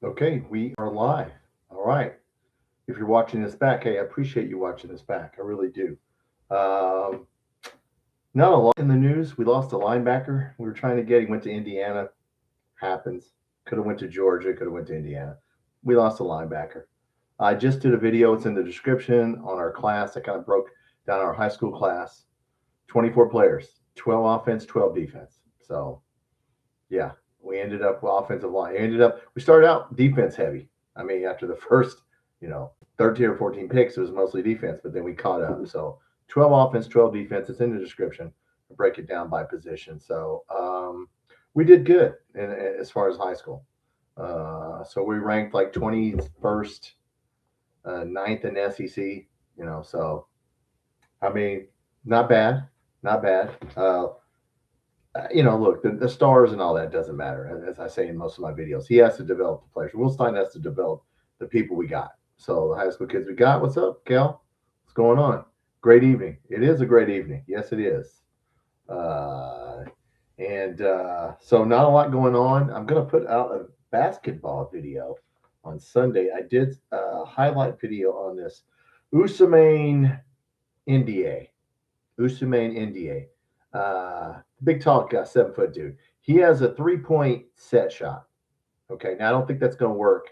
Okay, we are live. All right. If you're watching this back, hey, I appreciate you watching this back. I really do. Um, Not a lot in the news. We lost a linebacker. We were trying to get. He went to Indiana. Happens. Could have went to Georgia. Could have went to Indiana. We lost a linebacker. I just did a video. It's in the description on our class. I kind of broke down our high school class. 24 players, 12 offense, 12 defense. So yeah, we ended up with offensive line. We started out defense heavy. I mean, after the first, 13 or 14 picks, it was mostly defense, but then we caught up. So 12 offense, 12 defense. It's in the description. I break it down by position. So we did good as far as high school. So we ranked like 21st, ninth in SEC, so I mean, not bad, not bad. Look, the stars and all that doesn't matter. As I say in most of my videos, he has to develop the players. Will Stein has to develop the people we got. So the high school kids we got. What's up, Cal? What's going on? Great evening. It is a great evening. Yes, it is. And so not a lot going on. I'm gonna put out a basketball video on Sunday. I did a highlight video on this Usamain NDA. Usamain NDA. Big tall guy, 7 foot dude. He has a 3 point set shot. Okay, now I don't think that's going to work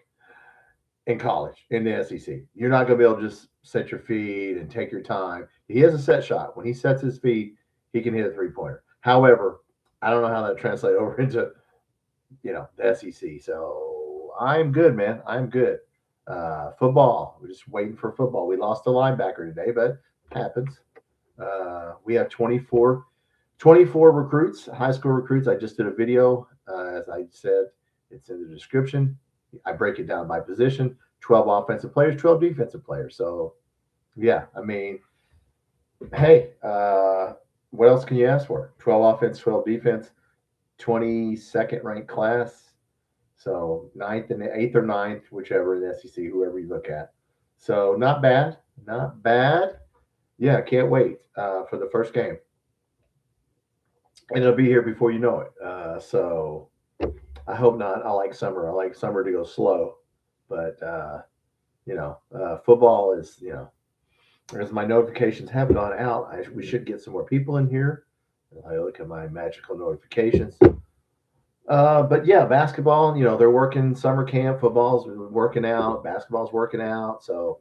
in college in the SEC. You're not going to be able to just set your feet and take your time. He has a set shot. When he sets his feet, he can hit a 3 pointer. However, I don't know how that translates over into the SEC. So I'm good, man. I'm good. Football. We're just waiting for football. We lost a linebacker today, but it happens. We have 24 recruits, high school recruits. I just did a video. As I said, it's in the description. I break it down by position: 12 offensive players, 12 defensive players. So, yeah, I mean, hey, what else can you ask for? 12 offense, 12 defense, 22nd ranked class. So, ninth and eighth or ninth, whichever in the SEC, whoever you look at. So, not bad. Not bad. Yeah, can't wait for the first game. And it'll be here before you know it. So I hope not. I like summer. I like summer to go slow, but football is as my notifications have gone out, we should get some more people in here. I look at my magical notifications. But yeah, basketball. They're working summer camp. Football's working out. Basketball's working out. So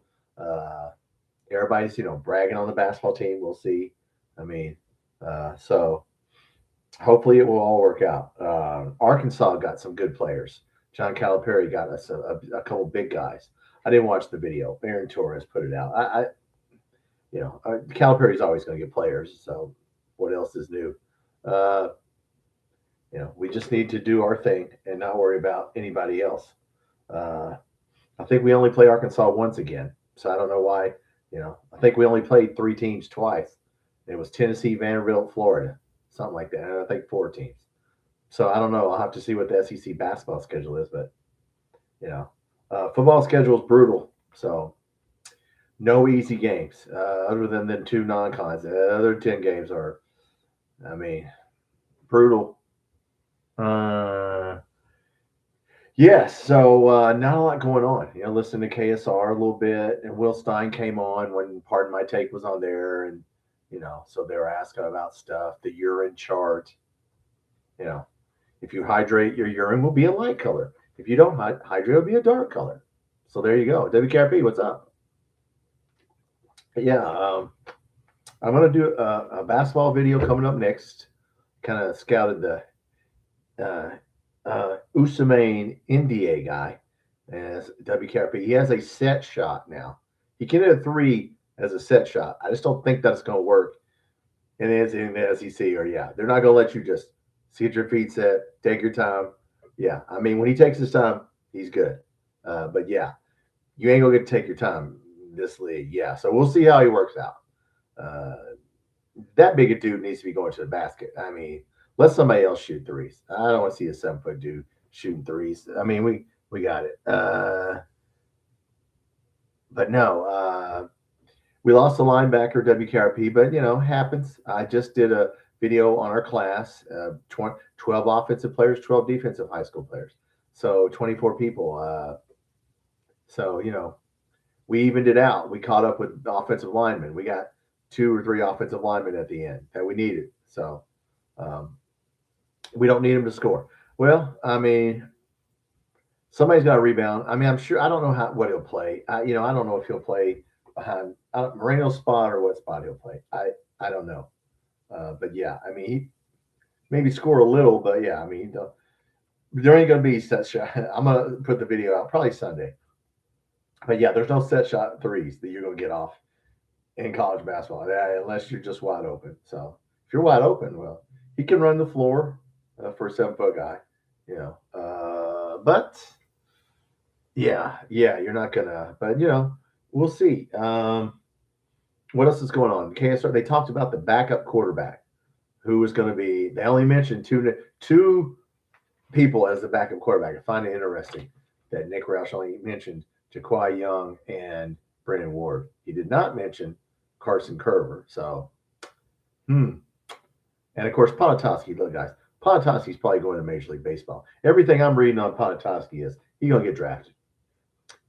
everybody's bragging on the basketball team. We'll see. I mean, so hopefully it will all work out. Arkansas got some good players. John Calipari got us a couple big guys. I didn't watch the video. Aaron Torres put it out. Calipari's always going to get players. So what else is new? Uh, we just need to do our thing and not worry about anybody else. Uh, I think we only play Arkansas once again. So I don't know why. I think we only played 3 teams twice. It was Tennessee, Vanderbilt, Florida, something like that. And I think 4 teams. So I don't know. I'll have to see what the SEC basketball schedule is, but football schedule is brutal. So no easy games other than the 2 non-cons. The other 10 games are, I mean, brutal. Yes, so not a lot going on. Listen to KSR a little bit, and Will Stein came on when Pardon My Take was on there, and so they were asking about stuff, the urine chart. You know, if you hydrate, your urine will be a light color. If you don't hydrate, it'll be a dark color. So there you go. WKRP, what's up? But yeah, I'm gonna do a basketball video coming up next. Kind of scouted the Usamain India guy as WKRP. He has a set shot now. He can hit a three as a set shot. I just don't think that's going to work in the SEC. Or yeah, they're not going to let you just get your feet set, take your time. Yeah, I mean when he takes his time, he's good. But yeah, you ain't gonna get to take your time in this league. Yeah, so we'll see how he works out. Uh, that big a dude needs to be going to the basket. I mean, let somebody else shoot threes. I don't want to see a 7 foot dude shooting threes. I mean, we got it. But no, we lost a linebacker, WKRP, but happens. I just did a video on our class, 12 offensive players, 12 defensive high school players. So 24 people. So, we evened it out. We caught up with offensive linemen. We got 2 or 3 offensive linemen at the end that we needed. So um, we don't need them to score. Well, I mean, somebody's got to rebound. I mean, I'm sure. I don't know what he'll play. I don't know if he'll play behind Moreno's spot or what spot he'll play. I don't know. But yeah, I mean, he maybe score a little, but yeah, I mean, there ain't gonna be set shot. I'm gonna put the video out probably Sunday. But yeah, there's no set shot threes that you're gonna get off in college basketball unless you're just wide open. So if you're wide open, well, he can run the floor for a 7-foot guy. But yeah, you're not gonna. But we'll see. What else is going on? KSR. They talked about the backup quarterback who was going to be. They only mentioned two people as the backup quarterback. I find it interesting that Nick Roush only mentioned Jaquai Young and Brennan Ward. He did not mention Carson Curver. So, and of course Ponatoski. Look, guys, Ponatoski's probably going to Major League Baseball. Everything I'm reading on Ponatoski is he's going to get drafted.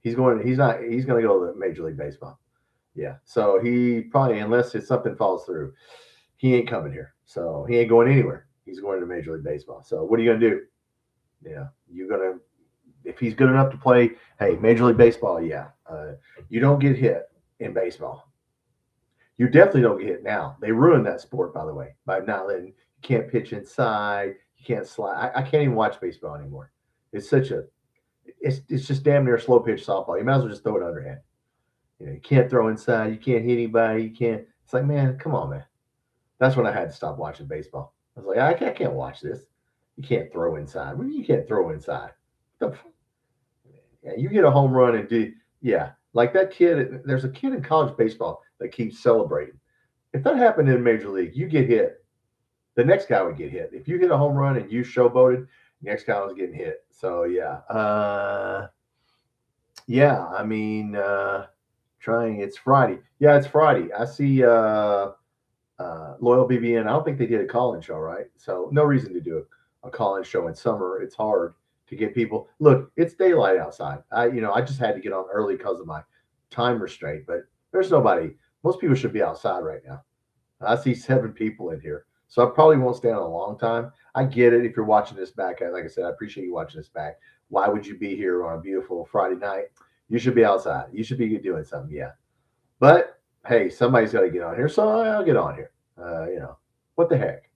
He's going to go to Major League Baseball. Yeah. So he probably, unless something falls through, he ain't coming here. So he ain't going anywhere. He's going to Major League Baseball. So what are you going to do? Yeah. You're going to, if he's good enough to play, hey, Major League Baseball, yeah. You don't get hit in baseball. You definitely don't get hit now. They ruined that sport, by the way, by not letting, you can't pitch inside. You can't slide. I can't even watch baseball anymore. It's it's just damn near slow pitch softball. You might as well just throw it underhand. You can't throw inside. You can't hit anybody. You can't. It's like, man, come on, man. That's when I had to stop watching baseball. I was like, I can't watch this. You can't throw inside. What do you mean you can't throw inside? Yeah, you get a home run and like that kid. There's a kid in college baseball that keeps celebrating. If that happened in Major League, you get hit. The next guy would get hit. If you hit a home run and you showboated, next guy was getting hit. So yeah, I mean. Trying. It's Friday. Yeah, it's Friday. I see Loyal BBN. I don't think they did a call-in show, right? So no reason to do a call-in show in summer. It's hard to get people. Look, it's daylight outside. I just had to get on early because of my time restraint, but there's nobody. Most people should be outside right now. I see 7 people in here. So I probably won't stay on a long time. I get it if you're watching this back. Like I said, I appreciate you watching this back. Why would you be here on a beautiful Friday night? You should be outside. You should be doing something, yeah. But hey, somebody's got to get on here, so I'll get on here. What the heck?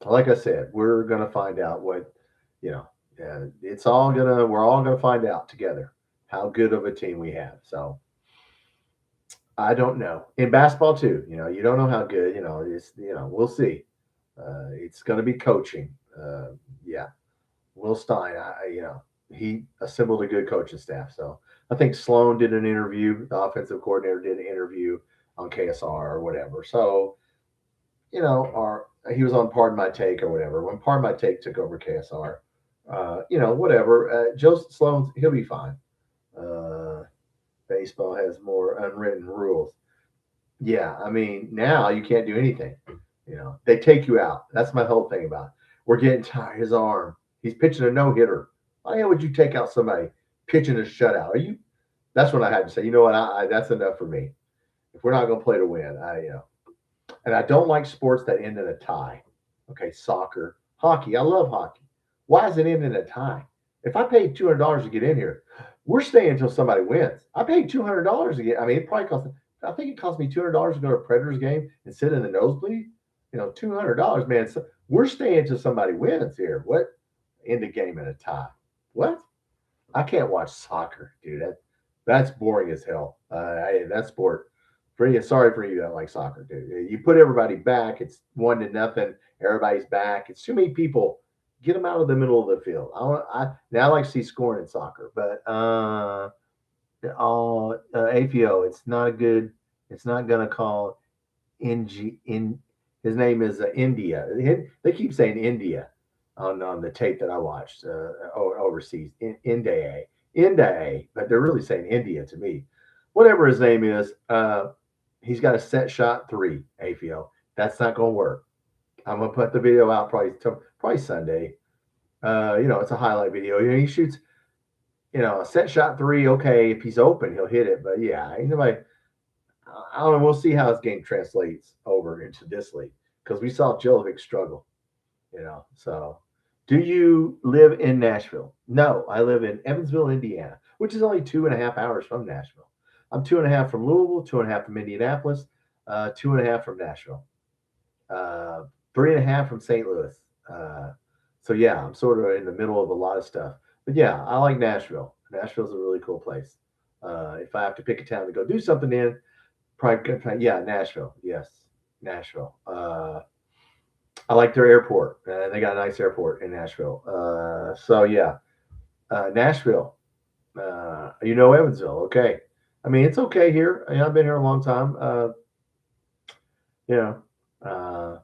Like I said, we're gonna find out what, we're all gonna find out together how good of a team we have. So I don't know. In basketball too, you don't know how good. We'll see. It's gonna be coaching. Yeah, Will Stein. He assembled a good coaching staff. So I think Sloan did an interview. The offensive coordinator did an interview on KSR or whatever. So, or he was on Pardon My Take or whatever. When Pardon My Take took over KSR, whatever. Joe Sloan, he'll be fine. Baseball has more unwritten rules. Yeah, I mean, now you can't do anything. They take you out. That's my whole thing about it. We're getting tired. His arm. He's pitching a no-hitter. Why would you take out somebody pitching a shutout? That's when I had to say, you know what? That's enough for me. If we're not going to play to win, and I don't like sports that end in a tie. Okay, soccer, hockey. I love hockey. Why is it end in a tie? If I paid $200 to get in here, we're staying until somebody wins. I paid $200 to get. I mean, it probably cost. I think it cost me $200 to go to a Predators game and sit in the nosebleed. $200, man. So we're staying until somebody wins here. What? End the game in a tie. What? I can't watch soccer, dude. That's boring as hell. That sport. Sorry for you that like soccer, dude. You put everybody back. It's 1-0. Everybody's back. It's too many people. Get them out of the middle of the field. I like to see scoring in soccer, but APO. It's not good. It's not gonna call in. His name is India. They keep saying India on the tape that I watched overseas. India, but they're really saying India to me. Whatever his name is, he's got a set shot 3, AFIO. That's not going to work. I'm going to put the video out probably Sunday. It's a highlight video. He shoots, a set shot three. Okay, if he's open, he'll hit it. But yeah, ain't nobody. I don't know. We'll see how his game translates over into this league because we saw Jilovic struggle. So do you live in Nashville? No, I live in Evansville, Indiana, which is only 2.5 hours from Nashville. I'm 2.5 from Louisville, 2.5 from Indianapolis, 2.5 from Nashville, uh, 3.5 from St. Louis. So yeah, I'm sort of in the middle of a lot of stuff. But yeah, I like Nashville. Nashville's a really cool place. If I have to pick a town to go do something in, probably yeah, Nashville. Yes, Nashville. I like their airport. They got a nice airport in Nashville. So yeah, Nashville. Evansville. Okay. I mean, it's okay here. I've been here a long time. You know, uh,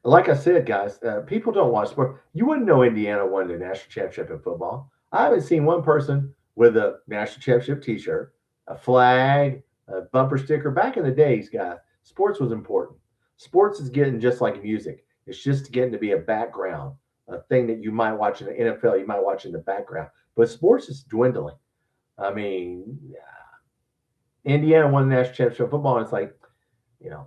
like I said, guys, people don't watch sport. You wouldn't know Indiana won the national championship in football. I haven't seen one person with a national championship T-shirt, a flag, a bumper sticker. Back in the days, guys, sports was important. Sports is getting just like music. It's just getting to be a background, a thing that you might watch in the NFL, you might watch in the background. But sports is dwindling. I mean, Indiana won the national championship football, and it's like,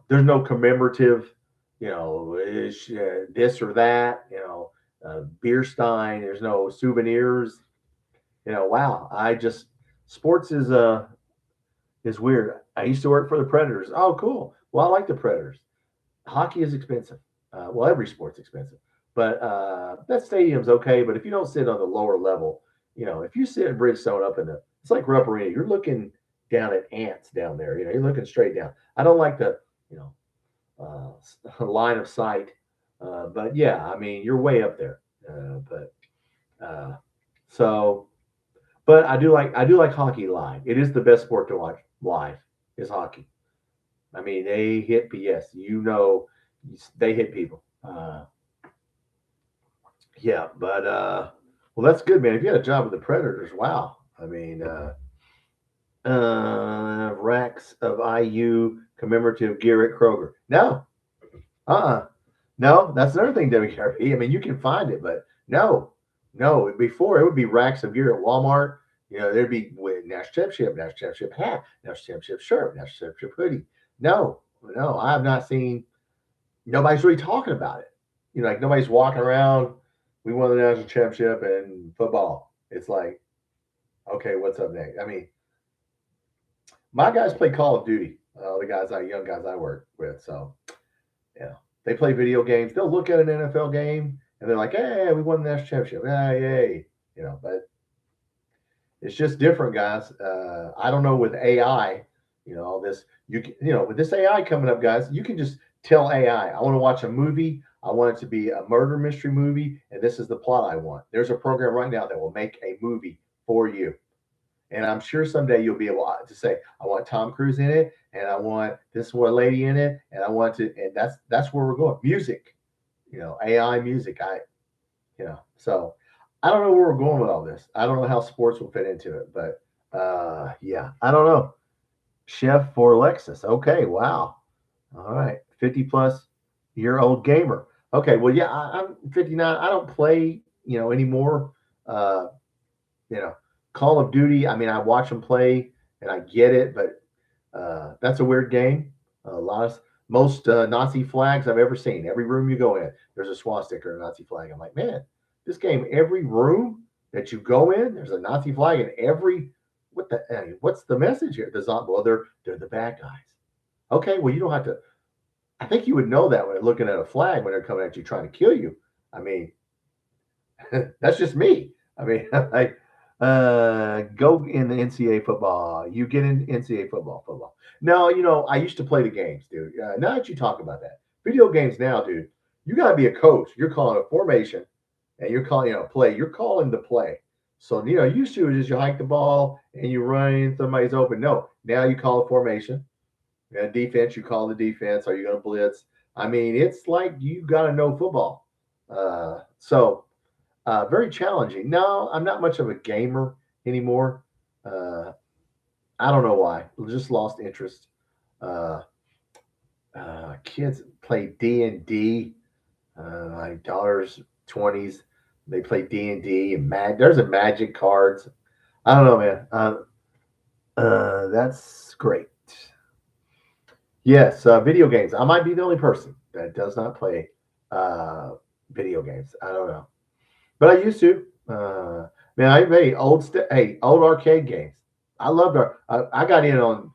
there's no commemorative, this or that, beer stein. There's no souvenirs. Wow. Sports is weird. I used to work for the Predators. Oh, cool. Well, I like the Predators. Hockey is expensive. Well, every sport's expensive, but that stadium's okay. But if you don't sit on the lower level, if you sit in Bridgestone up in it's like Rupp Arena. You're looking down at ants down there. You're looking straight down. I don't like the, line of sight. But yeah, I mean, you're way up there. But uh, so, but I do like hockey live. It is the best sport to watch live is hockey. I mean, they hit PS. They hit people. Yeah, but well, that's good, man. If you had a job with the Predators, wow. I mean, racks of IU commemorative gear at Kroger. No, no, that's another thing, WKRP. I mean, you can find it, but no. Before it would be racks of gear at Walmart. There'd be with national championship hat, national championship shirt, national championship hoodie. No, I have not seen. Nobody's really talking about it. Like nobody's walking around. We won the national championship in football. It's like, okay, what's up next? I mean, my guys play Call of Duty. Young guys I work with. So yeah, they play video games. They'll look at an NFL game and they're like, "Hey, we won the national championship! Yeah, yay!" But it's just different, guys. I don't know with AI, all this. With this AI coming up, guys, you can just tell AI, "I want to watch a movie. I want it to be a murder mystery movie, and this is the plot I want." There's a program right now that will make a movie for you. And I'm sure someday you'll be able to say, I want Tom Cruise in it, and I want this one lady in it, and I want to, and that's where we're going. Music, AI music. So I don't know where we're going with all this. I don't know how sports will fit into it, but yeah, I don't know. Chef for Lexus. Okay, wow. All right, 50+ year old gamer. Okay, well, yeah, I'm 59. I don't play, anymore. You know, Call of Duty. I mean, I watch them play and I get it, but that's a weird game. A lot of most Nazi flags I've ever seen. Every room you go in, there's a swastika or a Nazi flag. I'm like, man, this game. Every room that you go in, there's a Nazi flag in every. What's the message here? Well, they're the bad guys. Okay, well, you don't have to. I think you would know that when looking at a flag when they're coming at you trying to kill you. I mean, that's just me. I mean, like, go in the NCAA football. You get in NCAA football. No, I used to play the games, dude. Now that you talk about that, video games now, dude, you got to be a coach. You're calling a formation, and you're calling, play. You're calling the play. So, used to is you hike the ball and you run, somebody's open. No, now you call a formation. Defense, you call the defense. Are you going to blitz? I mean, it's like you got to know football. So very challenging. No, I'm not much of a gamer anymore. Uh, I don't know why. Just lost interest. Uh, kids play D and D. My daughter's 20s. They play D&D and there's a Magic cards. I don't know, man. That's great. Yes, video games. I might be the only person that does not play uh, video games. I don't know, but I used to. Man, I play old arcade games. I loved I got in on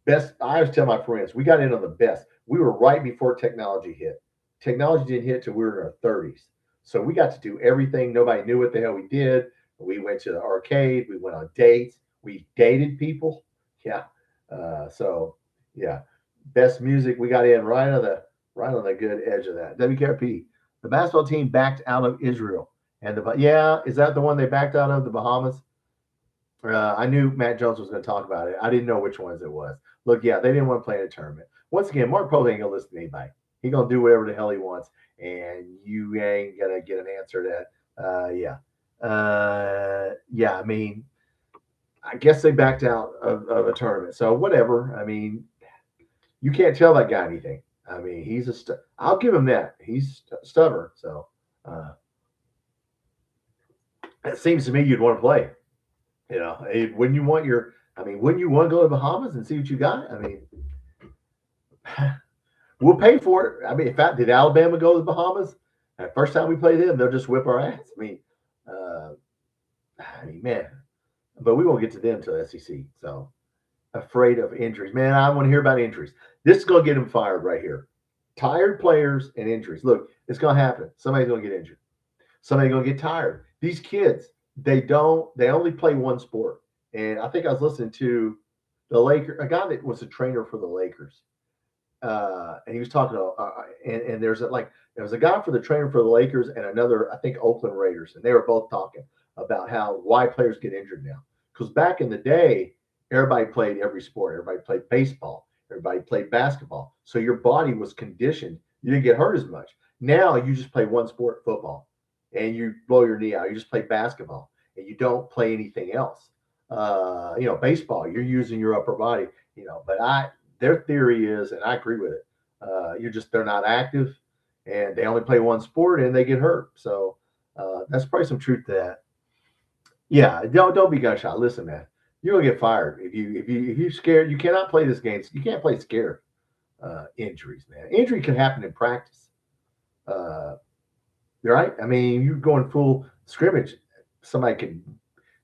best. I always tell my friends we got in on the best. We were right before technology hit. Technology didn't hit till we were in our 30s, so we got to do everything. Nobody knew what the hell we did. We went to the arcade. We went on dates. We dated people. Yeah. So yeah, best music. We got in right on the good edge of that. WKRP. The basketball team backed out of Israel, and is that the one they backed out of the Bahamas? I knew Matt Jones was going to talk about it. I didn't know which ones it was. Look, yeah, they didn't want to play in a tournament. Once again, Mark Pope ain't going to listen to anybody. He's going to do whatever the hell he wants, and you ain't going to get an answer to that. Yeah, I mean, I guess they backed out of a tournament. So whatever. I mean, you can't tell that guy anything. I mean, I'll give him that. He's stubborn. So it seems to me you'd want to play. You know, when you want when you want to go to the Bahamas and see what you got, I mean, we'll pay for it. I mean, in fact, did Alabama go to the Bahamas? The first time we play them, they'll just whip our ass. Man, but we won't get to them until SEC. So afraid of injuries, man. I want to hear about injuries. This is going to get them fired right here. Tired players and injuries. Look, it's going to happen. Somebody's going to get injured. Somebody's going to get tired. These kids, they only play one sport. And I think I was listening to the Lakers, a guy that was a trainer for the Lakers. And he was talking to, and there was a guy for the trainer for the Lakers and another, I think, Oakland Raiders. And they were both talking about why players get injured now. Because back in the day, everybody played every sport. Everybody played baseball. Everybody played basketball. So your body was conditioned. You didn't get hurt as much. Now you just play one sport, football, and you blow your knee out. You just play basketball, and you don't play anything else. Baseball, you're using your upper body. But their theory is, and I agree with it. They're not active, and they only play one sport, and they get hurt. So that's probably some truth to that. Yeah, don't be gunshot. Listen, man, you're gonna get fired if you're scared. You cannot play this game. You can't play scared. Injuries, man. Injury can happen in practice. Right? I mean, you're going full scrimmage. Somebody can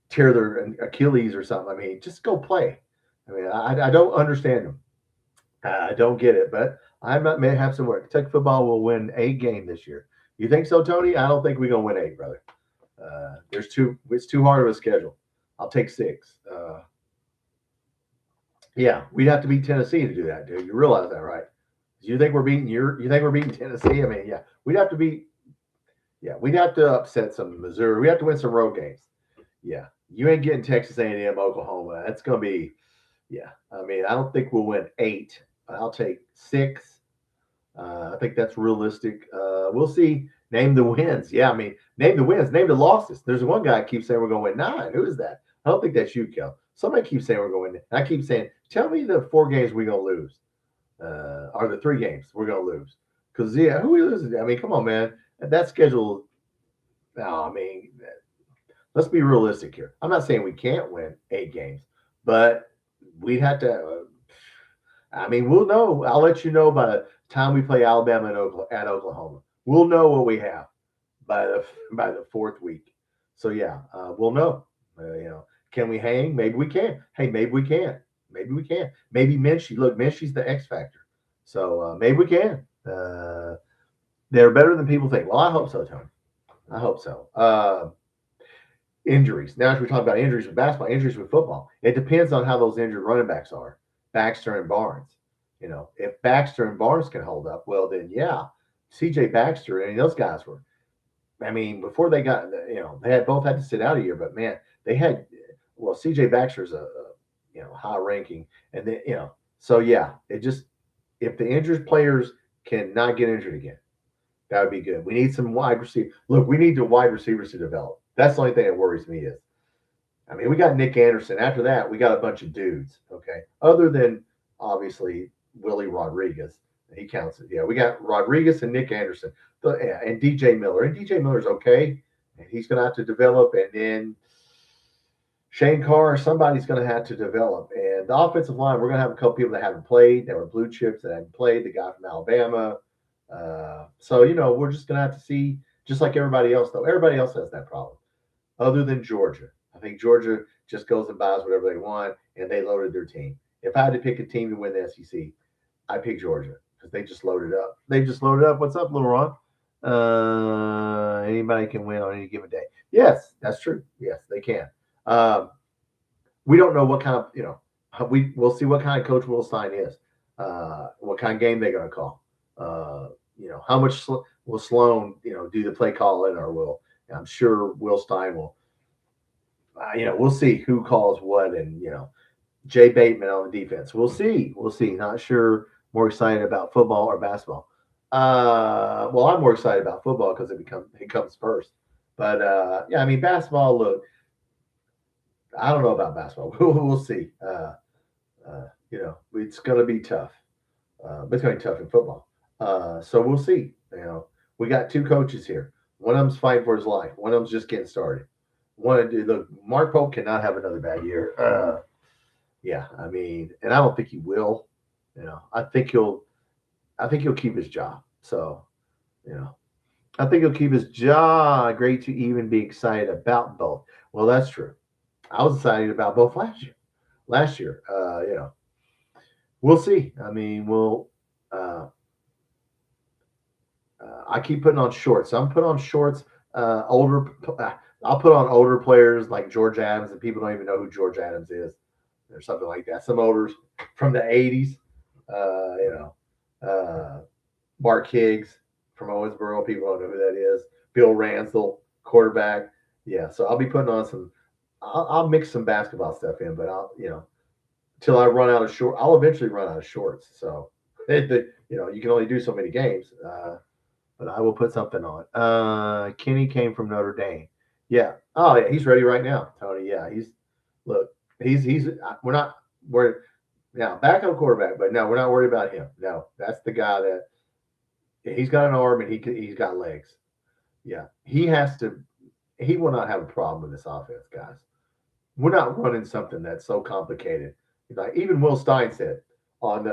tear their Achilles or something. I mean, just go play. I mean, I don't understand them. I don't get it, but I may have some work. Kentucky football will win 8 games this year. You think so, Tony? I don't think we're gonna win 8, brother. It's too hard of a schedule. I'll take 6. Yeah, we'd have to beat Tennessee to do that, dude. You realize that, right? You think we're beating Tennessee? I mean, yeah, we'd have to upset some Missouri. We have to win some road games. Yeah, you ain't getting Texas A&M, Oklahoma. That's gonna be, yeah. I mean, I don't think we'll win 8. I'll take 6. I think that's realistic. We'll see. Name the wins. Yeah, I mean, name the wins. Name the losses. There's one guy that keeps saying we're going to win 9. Who is that? I don't think that's you, Kel. Somebody keeps saying we're going to win. I keep saying, tell me the 4 games we're going to lose, or the 3 games we're going to lose. Because, yeah, who are we losing? I mean, come on, man. That schedule, no, I mean, let's be realistic here. I'm not saying we can't win 8 games, but we'd have to. I mean, we'll know. I'll let you know by the time we play Alabama at Oklahoma. We'll know what we have by the 4th week. So yeah, we'll know. Can we hang? Maybe we can. Hey, maybe we can. Maybe we can. Maybe Minchie. Look, Minchie's the X factor. So maybe we can. They're better than people think. Well, I hope so, Tony. I hope so. Injuries. Now, as we talk about injuries with basketball, injuries with football, it depends on how those injured running backs are. Baxter and Barnes. If Baxter and Barnes can hold up, well, then yeah, CJ Baxter and those guys were. I mean, before they got, they had both had to sit out a year, but man, they had. Well, CJ Baxter's a high ranking, and then so yeah, it just if the injured players cannot get injured again, that would be good. We need some wide receiver. Look, we need the wide receivers to develop. That's the only thing that worries me is. I mean, we got Nick Anderson. After that, we got a bunch of dudes, okay? Other than, obviously, Willie Rodriguez. He counts it. Yeah, we got Rodriguez and Nick Anderson. And DJ Miller. And DJ Miller's okay. and he's going to have to develop, and then Shane Carr, somebody's going to have to develop. And the offensive line, we're going to have a couple people that haven't played, that were blue chips that haven't played, the guy from Alabama. So, we're just going to have to see, just like everybody else, though. Everybody else has that problem, other than Georgia. I think Georgia just goes and buys whatever they want, and they loaded their team. If I had to pick a team to win the SEC, I pick Georgia because they just loaded up. They just loaded up. What's up, Little Ron? Anybody can win on any given day. Yes, that's true. Yes, they can. We don't know what kind of, we'll see what kind of coach Will Stein is, what kind of game they're going to call. How much will Sloan, do the play calling, or I'm sure Will Stein will, we'll see who calls what, and, Jay Bateman on the defense. We'll see. Not sure. More excited about football or basketball. Well, I'm more excited about football because it comes first. But basketball. Look, I don't know about basketball. We'll see. It's going to be tough. But it's going to be tough in football. So we'll see. We got two coaches here. One of them's fighting for his life. One of them's just getting started. Look, Mark Pope cannot have another bad year. And I don't think he will. I think he'll keep his job. So, I think he'll keep his job. Great to even be excited about both. Well, that's true. I was excited about both last year. We'll see. I keep putting on shorts. I'm putting on shorts. I'll put on older players like George Adams, and people don't even know who George Adams is, or something like that. Some olders from the '80s. Mark Higgs from Owensboro. People don't know who that is. Bill Ransel, quarterback. Yeah, so I'll be putting on some. I'll mix some basketball stuff in, but till I run out of short. I'll eventually run out of shorts. So, you can only do so many games. But I will put something on. Kenny came from Notre Dame. Yeah. Oh yeah, he's ready right now, Tony. Yeah, we're now backup quarterback, but no, we're not worried about him. No, that's the guy that he's got an arm and he's got legs. Yeah, he will not have a problem with this offense, guys. We're not running something that's so complicated. Like even Will Stein said on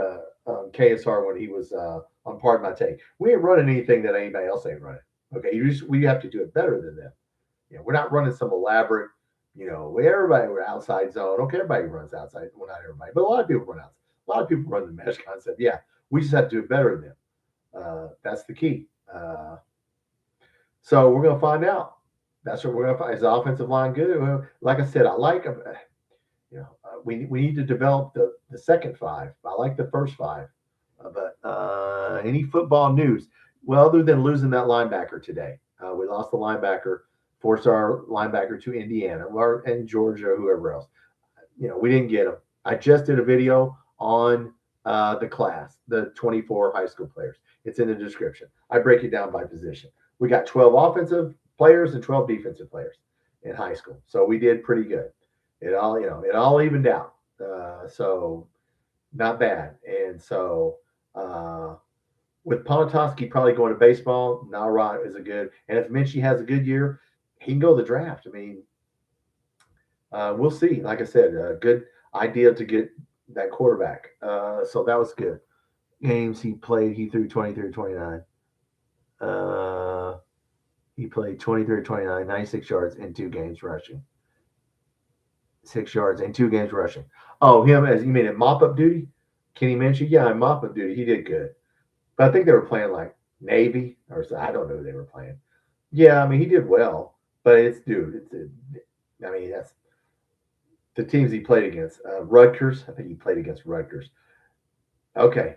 KSR when he was on Pardon My Take, we ain't running anything that anybody else ain't running. Okay, we have to do it better than them. We're not running some elaborate. We're outside zone. Okay, everybody runs outside. Well, not everybody, but a lot of people run outside. A lot of people run the mesh concept. Yeah, we just have to do it better than them. That's the key. So we're going to find out. That's what we're going to find. Is the offensive line good? Well, like I said, I like them. We need to develop the second five. I like the first five. But any football news? Well, other than losing that linebacker today, we lost the linebacker, four-star linebacker to Indiana and Georgia, whoever else. We didn't get him. I just did a video on the class, the 24 high school players. It's in the description. I break it down by position. We got 12 offensive players and 12 defensive players in high school, so we did pretty good. It all evened out. So not bad. And so with Ponatoski probably going to baseball, Nalrod is a good. And if Minchie has a good year, he can go to the draft. We'll see. Like I said, a good idea to get that quarterback. So that was good. Games he played, he threw 23-29. He played 23-29, 96 yards in 2 games rushing. 6 yards in 2 games rushing. Oh, him as you mean in mop-up duty? Kenny Minchie? Yeah, in mop-up duty, he did good. But I think they were playing like Navy or I don't know who they were playing. Yeah, he did well. But that's the teams he played against. Rutgers, I think he played against Rutgers. Okay,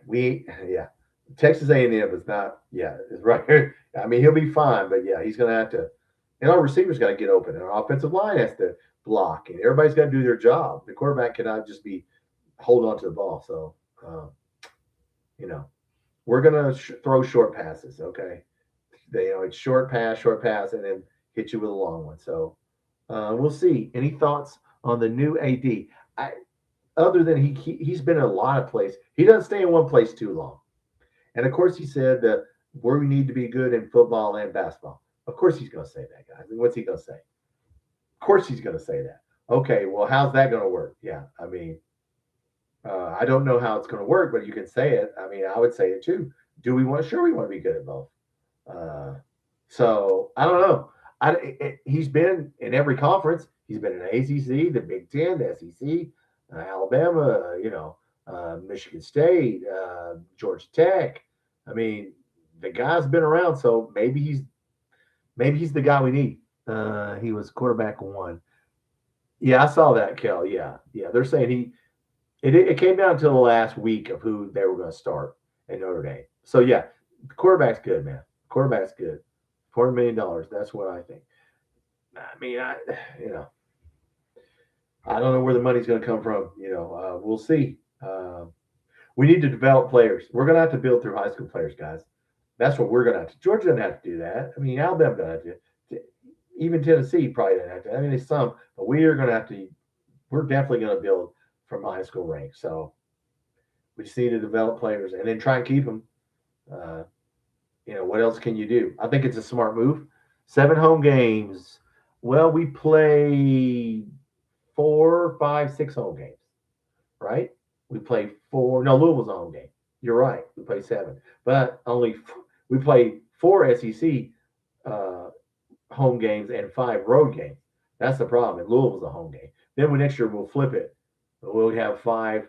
Texas A&M is not. Yeah, it's right. He'll be fine, but yeah, he's going to have to. And our receivers got to get open, and our offensive line has to block, and everybody's got to do their job. The quarterback cannot just be holding on to the ball. So, we're going to throw short passes. Okay, it's short pass, and then hit you with a long one. So, we'll see. Any thoughts on the new AD? Other than he's been in a lot of places. He doesn't stay in one place too long. And of course, he said that we need to be good in football and basketball. Of course he's going to say that, guys. And what's he going to say? Of course he's going to say that. Okay, well, how's that going to work? Yeah, I mean, I don't know how it's going to work, but you can say it. I mean, I would say it too. Do we want? Sure, we want to be good at both. Uh, so I don't know. He's been in every conference. He's been in the ACC, the Big Ten, the SEC, Alabama. Michigan State, Georgia Tech. I mean, the guy's been around, so maybe he's the guy we need. He was quarterback one. Yeah, I saw that, Kel. Yeah, yeah. They're saying it came down to the last week of who they were going to start at Notre Dame. So yeah, the quarterback's good, man. Quarterback's good. $400 million. That's what I think. I mean, you know, I don't know where the money's going to come from. We'll see. We need to develop players. We're going to have to build through high school players, guys. That's what we're going to have to. Georgia doesn't have to do that. I mean, Alabama doesn't have to. Even Tennessee probably doesn't have to. I mean, there's some, but we are going to have to. We're definitely going to build from high school ranks. So we just need to develop players and then try and keep them. What else can you do? I think it's a smart move. 7 home games. Well, we play 4, 5, 6 home games, right? We play 4. No, Louisville's a home game. You're right. We play 7, but we play 4 SEC home games and 5 road games. That's the problem. And Louisville's a home game. Then next year we'll flip it. We'll have 5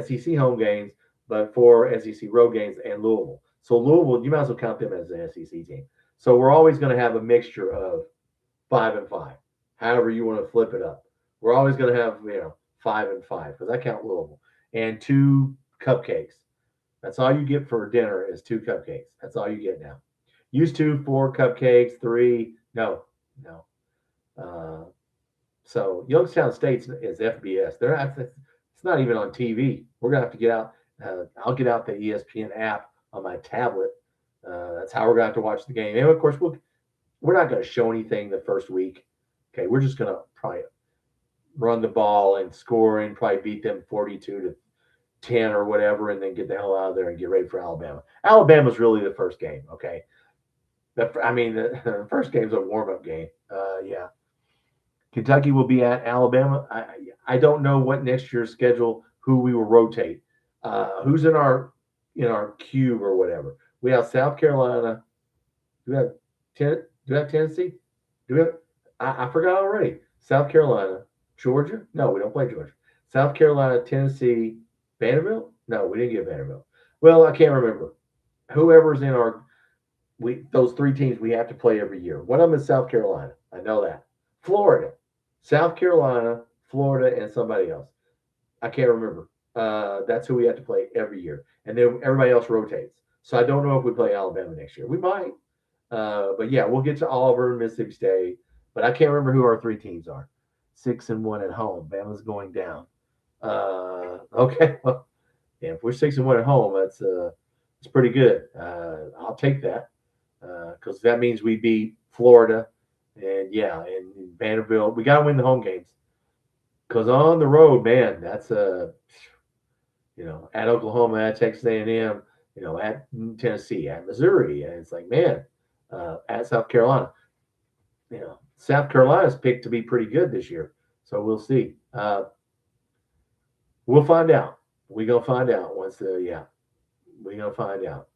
SEC home games, but 4 SEC road games and Louisville. So Louisville, you might as well count them as an SEC team. So we're always going to have a mixture of 5 and 5. However you want to flip it up. We're always going to have 5 and 5 because I count Louisville and 2 cupcakes. That's all you get for dinner is 2 cupcakes. That's all you get now. Used to 4 cupcakes, 3. No. So Youngstown State is FBS. They're not. It's not even on TV. We're gonna have to get out. I'll get out the ESPN app on my tablet. That's how we're gonna have to watch the game. And of course, we're not gonna show anything the first week. Okay, we're just gonna probably run the ball and score and probably beat them 42-10 or whatever, and then get the hell out of there and get ready for Alabama. Alabama's really the first game. Okay, the first game's a warm-up game. Yeah. Kentucky will be at Alabama. I don't know what next year's schedule, who we will rotate, who's in our cube or whatever. We have South Carolina. Do we have Tennessee? Do we have? I forgot already. South Carolina, Georgia. No, we don't play Georgia. South Carolina, Tennessee, Vanderbilt. No, we didn't get Vanderbilt. Well, I can't remember. Whoever's in those 3 teams we have to play every year. One of them is South Carolina. I know that. Florida, South Carolina, Florida, and somebody else. I can't remember. That's who we have to play every year. And then everybody else rotates. So I don't know if we play Alabama next year. We might. But yeah, we'll get to Auburn, Mississippi State. But I can't remember who our 3 teams are. 6-1 at home. Bama's going down. Okay. Well, yeah, if we're 6-1 at home, that's pretty good. I'll take that because that means we beat Florida. And and Vanderbilt, we got to win the home games because on the road, man, that's at Oklahoma, at Texas A&M, at Tennessee, at Missouri, and it's like, man, at South Carolina, South Carolina's picked to be pretty good this year, so we'll see. We'll find out. We're gonna find out we're gonna find out.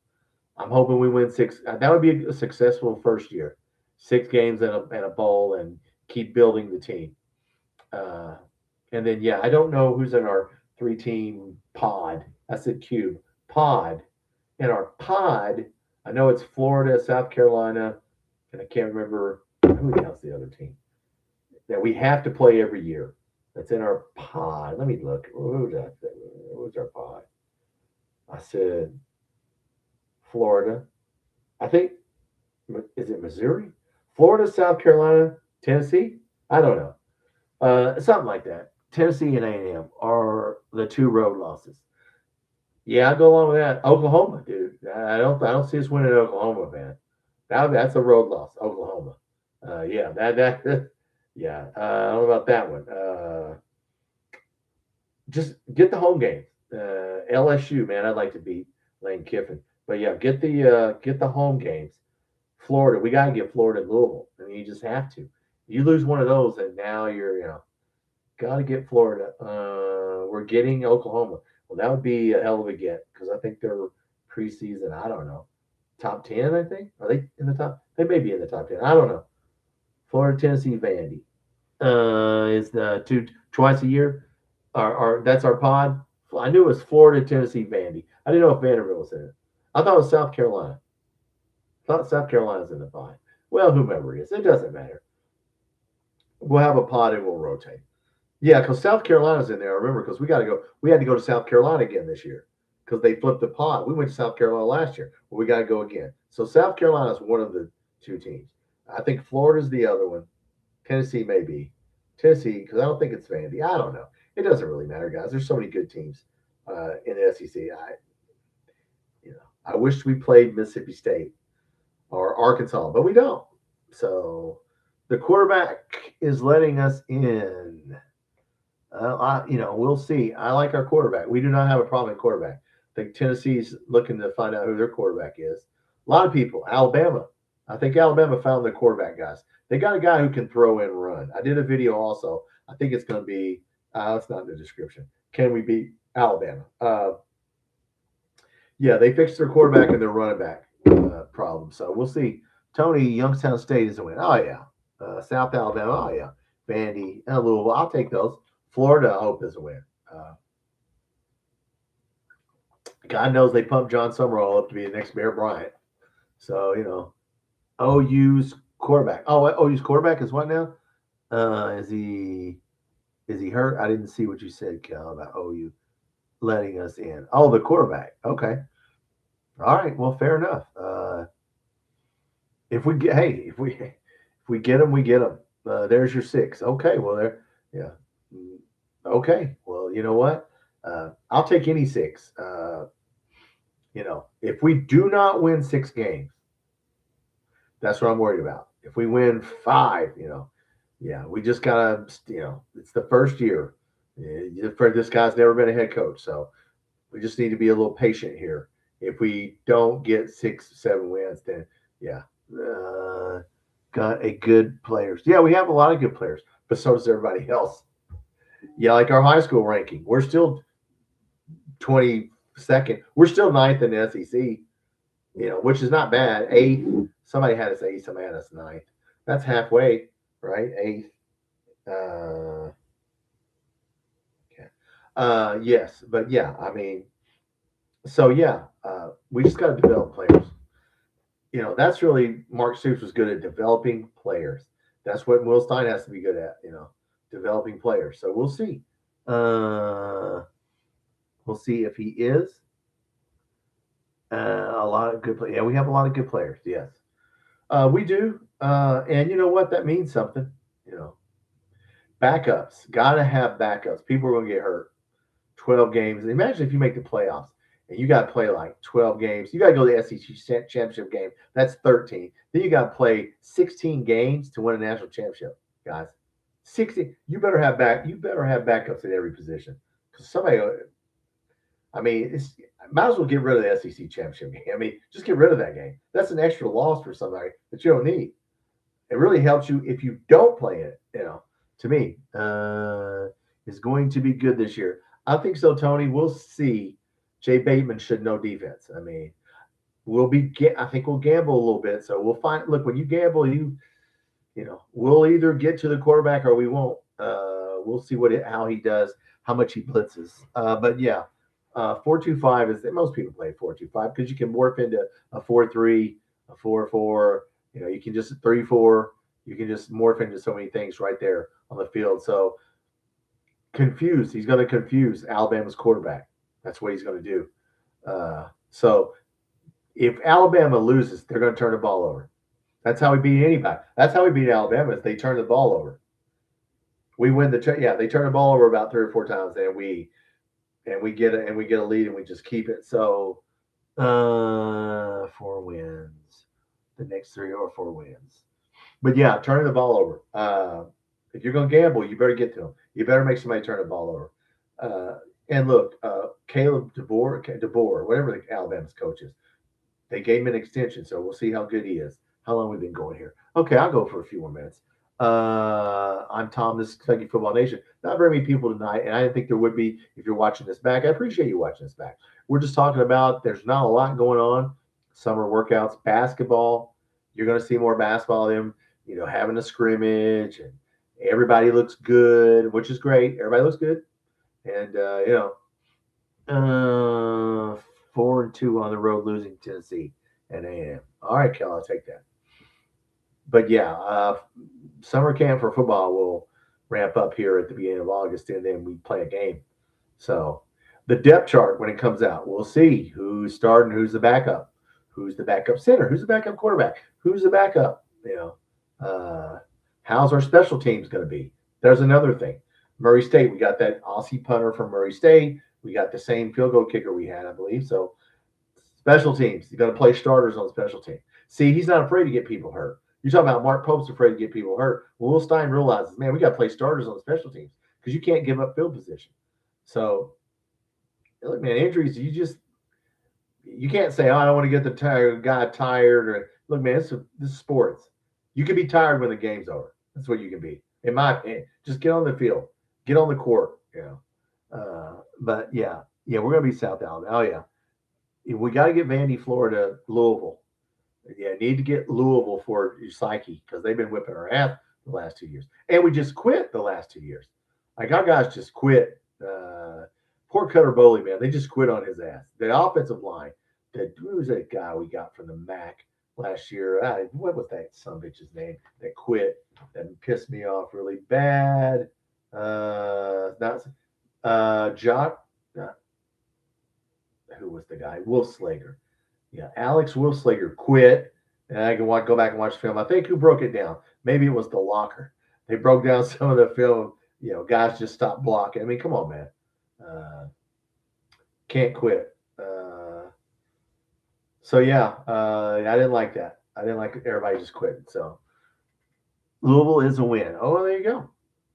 I'm hoping we win 6. That would be a successful first year. 6 games and a bowl and keep building the team. And then, I don't know who's in our 3-team pod. I said cube. Pod. In our pod, I know it's Florida, South Carolina, and I can't remember who else the other team that we have to play every year. That's in our pod. Let me look. Who's our pod? I said Florida. I think, is it Missouri? Florida, South Carolina, Tennessee? I don't know. Something like that. Tennessee and A&M are the 2 road losses. Yeah, I go along with that. Oklahoma, dude. I don't see us winning Oklahoma, man. That's a road loss, Oklahoma. I don't know about that one. Just get the home games. LSU, man, I'd like to beat Lane Kiffin. But yeah, get the home games. Florida. We got to get Florida and Louisville. I mean, you just have to. You lose one of those, and now you're, got to get Florida. We're getting Oklahoma. Well, that would be a hell of a get because I think they're preseason. I don't know. Top 10, I think. Are they in the top? They may be in the top 10. I don't know. Florida, Tennessee, Vandy. Is the twice a year. That's our pod. I knew it was Florida, Tennessee, Vandy. I didn't know if Vanderbilt was in it. I thought it was South Carolina. I thought South Carolina's in the pod. Well, whomever it is, it doesn't matter. We'll have a pod and we'll rotate. Yeah, because South Carolina's in there. I remember because we got to go. We had to go to South Carolina again this year because they flipped the pod. We went to South Carolina last year, but we got to go again. So South Carolina is one of the two teams. I think Florida's the other one. Tennessee may be. Tennessee, because I don't think it's Vandy. I don't know. It doesn't really matter, guys. There's so many good teams in the SEC. I wish we played Mississippi State or Arkansas, but we don't. So the quarterback is letting us in. We'll see. I like our quarterback. We do not have a problem at quarterback. I think Tennessee's looking to find out who their quarterback is. A lot of people, Alabama. I think Alabama found their quarterback, guys. They got a guy who can throw and run. I did a video also. I think it's going to be, it's not in the description. Can we beat Alabama? Yeah, they fixed their quarterback and their running back problem. So we'll see. Tony, Youngstown State is a win. Oh, yeah. South Alabama. Oh, yeah. Vandy and Louisville. I'll take those. Florida, I hope, is a win. God knows they pumped John Summerall up to be the next Bear Bryant. So, OU's quarterback. Oh, OU's quarterback is what now? Is he hurt? I didn't see what you said, Cal, about OU letting us in. Oh, the quarterback. Okay. All right. Well, fair enough. If we get them, we get them. There's your 6. Okay. Well, there. Yeah. Okay. Well, you know what? I'll take any 6. If we do not win 6 games, that's what I'm worried about. If we win 5, yeah, we just gotta, it's the first year. This guy's never been a head coach, so we just need to be a little patient here. If we don't get 6, 7 wins, then yeah, got a good players. Yeah, we have a lot of good players, but so does everybody else. Yeah, like our high school ranking, we're still 22nd. We're still 9th in the SEC, which is not bad. 8th. Somebody had us 8th. Somebody had us 9th. That's halfway, right? 8th. Okay. Yes, but yeah, I mean, so yeah, we just got to develop players. That's really Mark Stoops was good at developing players. That's what Will Stein has to be good at, developing players. So we'll see. We'll see if he is. A lot of good players. Yeah, we have a lot of good players. Yes, we do. And you know what? That means something. Backups. Got to have backups. People are going to get hurt. 12 games. Imagine if you make the playoffs and you got to play like 12 games. You got to go to the SEC championship game. That's 13. Then you got to play 16 games to win a national championship, guys. 16. You better have backups at every position because somebody. I mean, might as well get rid of the SEC championship game. I mean, just get rid of that game. That's an extra loss for somebody that you don't need. It really helps you if you don't play it. To me, is going to be good this year. I think so, Tony. We'll see. Jay Bateman should know defense. I mean, I think we'll gamble a little bit. So we'll find. Look, when you gamble, we'll either get to the quarterback or we won't. We'll see how he does, how much he blitzes. But yeah. 4-2-5 is that most people play 4-2-5 because you can morph into a 4-3, a 4-4. You can just 3-4. You can just morph into so many things right there on the field. So he's going to confuse Alabama's quarterback. That's what he's going to do. So if Alabama loses, they're going to turn the ball over. That's how we beat anybody. That's how we beat Alabama is they turn the ball over. We win they turn the ball over about 3 or 4 times, and we get a lead and we just keep it. So 4 wins. The next 3 or 4 wins. But yeah, turning the ball over. If you're going to gamble, you better get to them. You better make somebody turn the ball over. And look, Caleb DeBoer, whatever the Alabama's coach is, they gave him an extension, so we'll see how good he is. How long have we been going here? Okay, I'll go for a few more minutes. I'm Tom. This is Kentucky Football Nation. Not very many people tonight, and I didn't think there would be if you're watching this back. I appreciate you watching this back. We're just talking about there's not a lot going on. Summer workouts, basketball. You're going to see more basketball. Them, having a scrimmage, and everybody looks good, which is great. Everybody looks good, and 4-2 on the road, losing Tennessee and A&M. All right, Kel, I'll take that. But yeah, summer camp for football will ramp up here at the beginning of August, and then we play a game. So the depth chart when it comes out, we'll see who's starting, who's the backup center, who's the backup quarterback, who's the backup. How's our special teams going to be? There's another thing. Murray State, we got that Aussie punter from Murray State. We got the same field goal kicker we had, I believe. So special teams, you got to play starters on special team. See, he's not afraid to get people hurt. You're talking about Mark Pope's afraid to get people hurt. Well, Will Stein realizes, man, we got to play starters on special teams because you can't give up field position. So, look, man, injuries, you can't say, oh, I don't want to get the guy tired. Or look, man, this is sports. You can be tired when the game's over. That's what you can be. In my opinion, just get on the field, get on the court. But yeah, we're gonna be South Alabama. Oh yeah, we got to get Vandy, Florida, Louisville. Yeah, need to get Louisville for your psyche because they've been whipping our ass the last 2 years, and we just quit the last 2 years. Like our guys just quit. Poor Cutter Bowley, man, they just quit on his ass. The offensive line. Who was that guy we got from the MAC last year? What was that son of a bitch's name that quit? That pissed me off really bad. Jock. Who was the guy? Wolfslager. Yeah, Alex Wolfslager quit. And I can go back and watch the film. I think who broke it down? Maybe it was the locker. They broke down some of the film. Guys just stopped blocking. I mean, come on, man. Can't quit. So yeah, I didn't like that. I didn't like everybody just quitting. So Louisville is a win. Oh, there you go.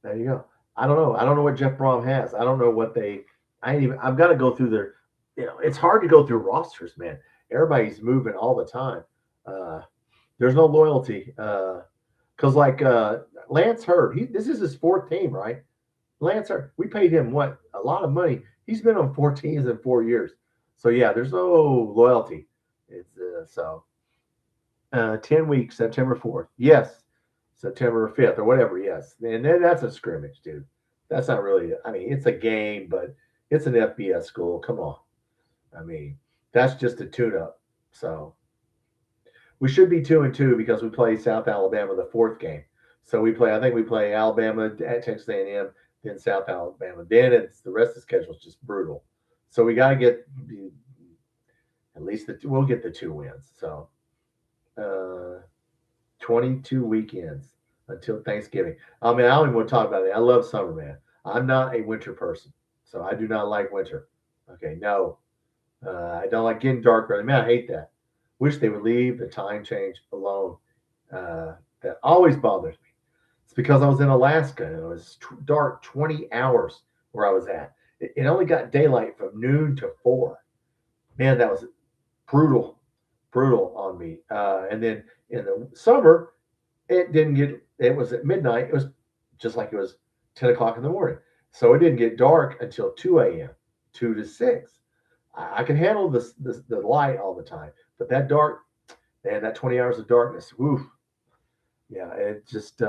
There you go. I don't know. I don't know what Jeff Brom has. I don't know what they. I've got to go through their. It's hard to go through rosters, man. Everybody's moving all the time. There's no loyalty. Because Lance Hurd, this is his fourth team, right? Lance Hurd, we paid him what? A lot of money. He's been on 4 teams in 4 years. So yeah, there's no loyalty. It's 10 weeks, September 4th. Yes. September 5th or whatever, yes. And then that's a scrimmage, dude. That's not really, it's a game, but it's an FBS school. Come on. That's just a tune-up. So we should be 2-2 because we play South Alabama the 4th game. So I think we play Alabama at Texas A&M, then South Alabama. Then the rest of the schedule is just brutal. So we got to get at least we'll get the 2 wins. So 22 weekends until Thanksgiving. I don't even want to talk about it. I love summer, man. I'm not a winter person, so I do not like winter. Okay, no. I don't like getting dark early. Man, I hate that. Wish they would leave the time change alone. That always bothers me. It's because I was in Alaska and it was dark 20 hours where I was at. It only got daylight from noon to 4. Man, that was brutal on me. And then in the summer, it was at midnight. It was just like it was 10 o'clock in the morning. So it didn't get dark until 2 a.m., 2 to 6. I can handle the light all the time, but that dark, and that 20 hours of darkness, woof. Yeah, it just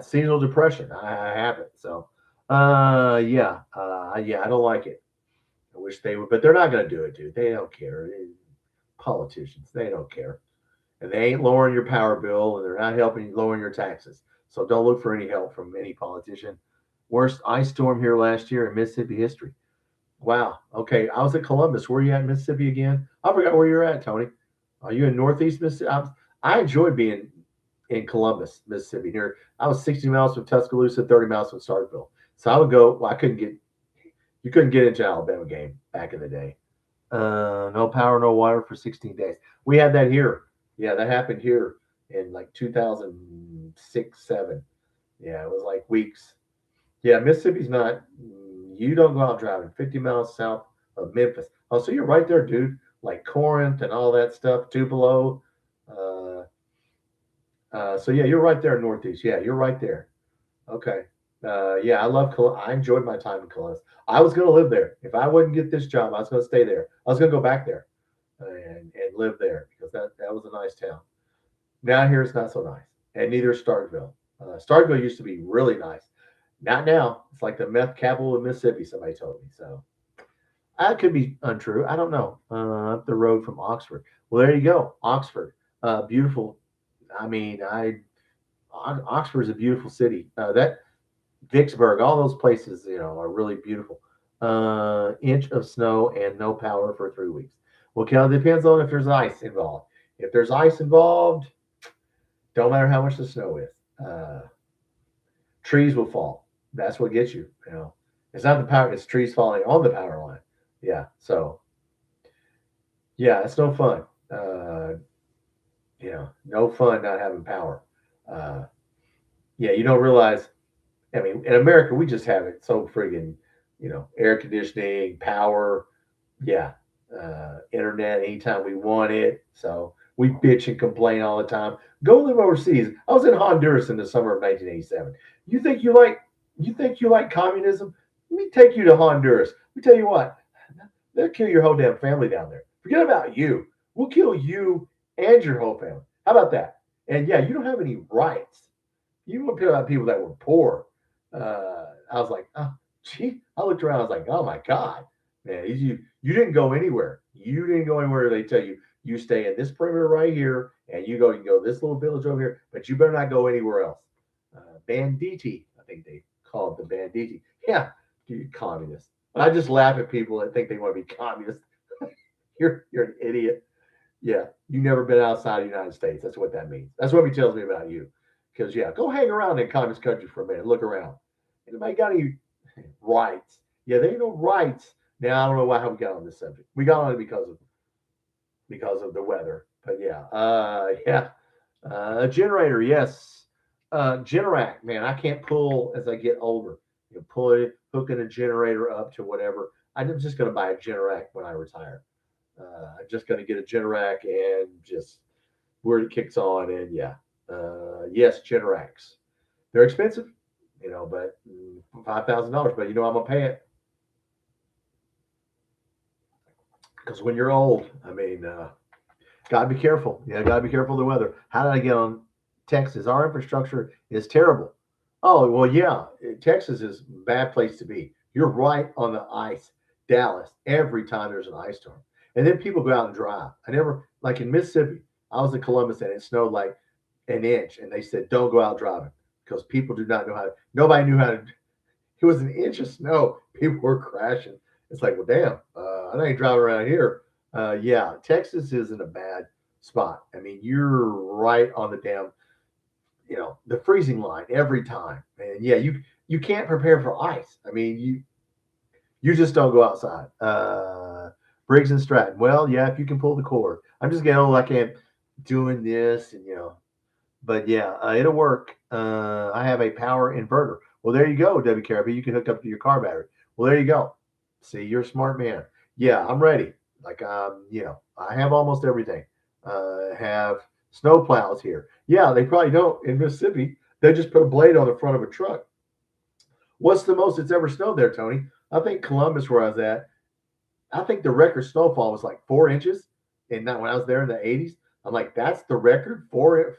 seasonal depression. I have it. So, I don't like it. I wish they would, but they're not going to do it, dude. They don't care. Politicians, they don't care. And they ain't lowering your power bill, and they're not helping you lowering your taxes. So don't look for any help from any politician. Worst ice storm here last year in Mississippi history. Wow. Okay, I was at Columbus. Where are you at in Mississippi again? I forgot where you're at, Tony. Are you in Northeast Mississippi? I enjoy being in Columbus, Mississippi. I was 60 miles from Tuscaloosa, 30 miles from Starkville. So I would go. Well, you couldn't get into Alabama game back in the day. No power, no water for 16 days. We had that here. Yeah, that happened here in like 2006, 7. Yeah, it was like weeks. Yeah, Mississippi's not. You don't go out driving 50 miles south of Memphis. Oh, so you're right there, dude. Like Corinth and all that stuff, Tupelo. So yeah, you're right there in Northeast. Yeah, you're right there. Okay. Yeah, I love. I enjoyed my time in Columbus. I was going to live there. If I wouldn't get this job, I was going to stay there. I was going to go back there and live there because that was a nice town. Down here, it's not so nice, and neither is Starkville. Starkville used to be really nice. Not now. It's like the meth capital of Mississippi. Somebody told me so. That could be untrue. I don't know. Up the road from Oxford. Well, there you go, Oxford. Beautiful. I mean, Oxford is a beautiful city. That Vicksburg, all those places, are really beautiful. Inch of snow and no power for 3 weeks. Well, Cal, it depends on if there's ice involved. If there's ice involved, don't matter how much the snow is. Trees will fall. That's what gets you. It's not the power. It's trees falling on the power line. Yeah. So yeah, it's no fun. No fun not having power. Uh, yeah, you don't realize. I mean, in America, we just have it so friggin', air conditioning, power, yeah, internet anytime we want it. So we bitch and complain all the time. Go live overseas. I was in Honduras in the summer of 1987. You think you like communism? Let me take you to Honduras. Let me tell you what, they'll kill your whole damn family down there. Forget about you. We'll kill you and your whole family. How about that? And yeah, you don't have any rights. You want to about people that were poor. I was like, oh, gee. I looked around. I was like, oh my God, man, you didn't go anywhere. You didn't go anywhere. They tell you stay in this perimeter right here, and you can go this little village over here, but you better not go anywhere else. Banditti, I think they call it the banditti. Yeah, you communist. I just laugh at people that think they want to be communist. You're an idiot. Yeah, you never been outside the United States. That's what that means. That's what he tells me about you. Because yeah, go hang around in communist countries for a minute. Look around. Anybody got any rights? Yeah, there ain't no rights. Now I don't know how we got on this subject. We got on it because of the weather. But yeah, yeah, a generator. Yes, Generac. Man, I can't pull as I get older. Pull it, hooking a generator up to whatever. I'm just going to buy a Generac when I retire. I'm just going to get a Generac and just where it kicks on. And yeah, yes, Generacs. They're expensive, but $5,000. But I'm gonna pay it because when you're old, I mean, gotta be careful. Yeah, gotta be careful of the weather. How did I get on Texas? Our infrastructure is terrible. Oh well, yeah, Texas is a bad place to be. You're right on the ice. Dallas, every time there's an ice storm, and then people go out and drive. I never like in Mississippi. I was in Columbus and it snowed like an inch, and they said don't go out driving because people do not know how to. Nobody knew how to. It was an inch of snow. People were crashing. It's like, well, damn, I ain't driving around here. Yeah, Texas isn't a bad spot. I mean, you're right on the damn, the freezing line every time. And yeah, you can't prepare for ice. I mean, you just don't go outside. Briggs and Stratton. Well, yeah, if you can pull the cord. I'm just getting old. I can't doing this and but yeah, it'll work. I have a power inverter. Well, there you go, WKRP. You can hook up to your car battery. Well, there you go. See, you're a smart man. Yeah, I'm ready. Like, I have almost everything. Have snow plows here. Yeah, they probably don't in Mississippi. They just put a blade on the front of a truck. What's the most it's ever snowed there, Tony? I think Columbus, where I was at, I think the record snowfall was like 4 inches. And when I was there in the 80s, I'm like, that's the record, 4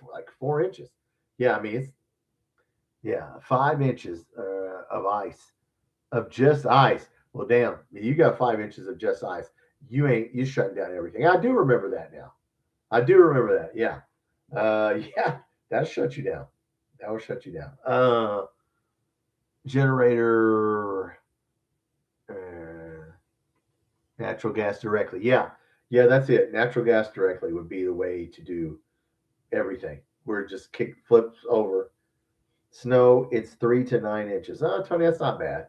inches. Yeah, I mean, it's, yeah, 5 inches of ice, of just ice. Well, damn, you got 5 inches of just ice. You shutting down everything. I do remember that now. I do remember that. Yeah. Yeah, that'll shut you down. That will shut you down. Generator, natural gas directly. Yeah. Yeah, that's it. Natural gas directly would be the way to do everything. Where it just flips over. Snow, it's 3 to 9 inches. Oh, Tony, that's not bad.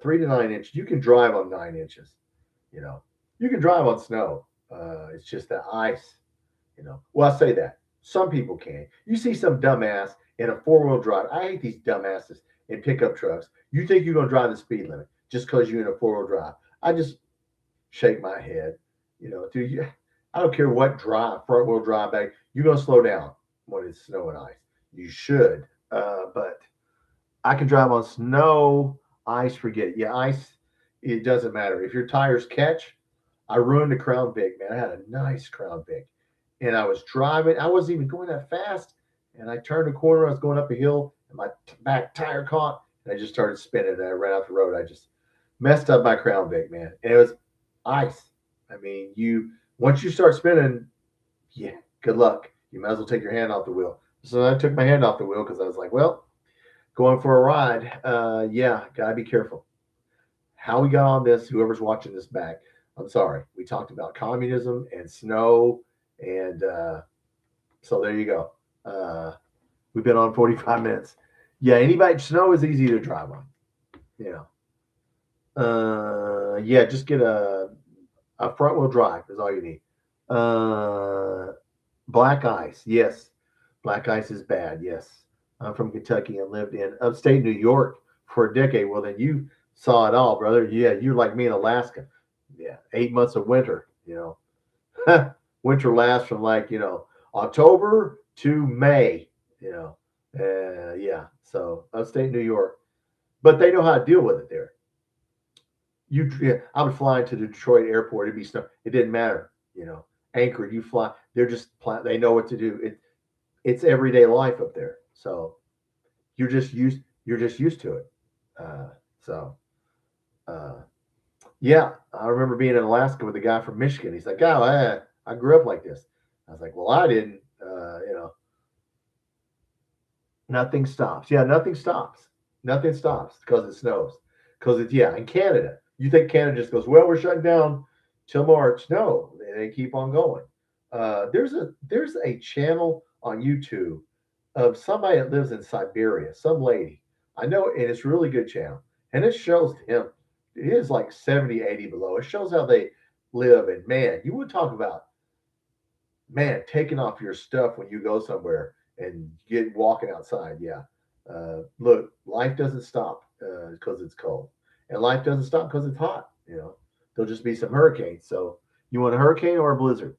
3 to 9 inches. You can drive on 9 inches. You know, you can drive on snow. It's just that ice. Well, I say that some people can. You see some dumbass in a four-wheel drive. I hate these dumbasses in pickup trucks. You think you're gonna drive the speed limit just because you're in a four-wheel drive? I just shake my head. Dude, I don't care what front-wheel drive back. You're gonna slow down when it's snow and ice. You should, but I can drive on snow, ice, forget it. Yeah, ice, it doesn't matter. If your tires catch, I ruined the Crown Vic, man. I had a nice Crown Vic. And I was driving, I wasn't even going that fast. And I turned a corner, I was going up a hill, and my back tire caught, and I just started spinning, and I ran off the road. I just messed up my Crown Vic, man. And it was ice. I mean, once you start spinning, yeah, good luck. You might as well take your hand off the wheel. So I took my hand off the wheel because I was like, well, going for a ride. Yeah, gotta be careful. How we got on this, whoever's watching this back, I'm sorry. We talked about communism and snow, and so there you go. We've been on 45 minutes. Yeah, anybody, snow is easy to drive on. You know. Yeah, just get a front wheel drive is all you need. Black ice, yes. Black ice is bad, yes. I'm from Kentucky and lived in upstate New York for a decade. Well, then you saw it all, brother. Yeah, you're like me in Alaska. Yeah, 8 months of winter, Winter lasts from October to May. Yeah, so upstate New York. But they know how to deal with it there. I would fly into the Detroit airport. It'd be snow. It didn't matter. Anchorage, you fly. They're just they know what to do. It's everyday life up there. So you're just used to it. So yeah, I remember being in Alaska with a guy from Michigan. He's like, "Oh, I grew up like this." I was like, "Well, I didn't." Nothing stops. Yeah, nothing stops. Nothing stops because it snows. Because in Canada. You think Canada just goes, well, we're shutting down till March. No, they keep on going. There's a channel on YouTube of somebody that lives in Siberia, some lady. I know, and it's a really good channel. And it shows him, it is like 70, 80 below. It shows how they live. And man, you would talk about, man, taking off your stuff when you go somewhere and get walking outside. Yeah. Look, life doesn't stop because it's cold, and life doesn't stop because it's hot. There'll just be some hurricanes. So you want a hurricane or a blizzard?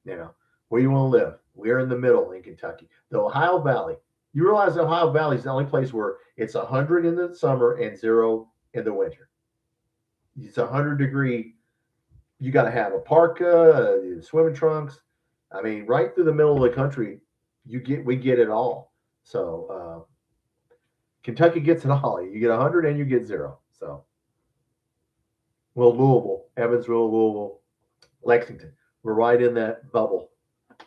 Where you want to live? We're in the middle in Kentucky, the Ohio Valley. You realize the Ohio Valley is the only place where it's 100 in the summer and 0 in the winter. It's 100-degree. You got to have a parka, swimming trunks. I mean, right through the middle of the country, we get it all. So Kentucky gets it all. You get 100 and you get 0. So, well, Louisville, Evansville, Louisville, Lexington, we're right in that bubble.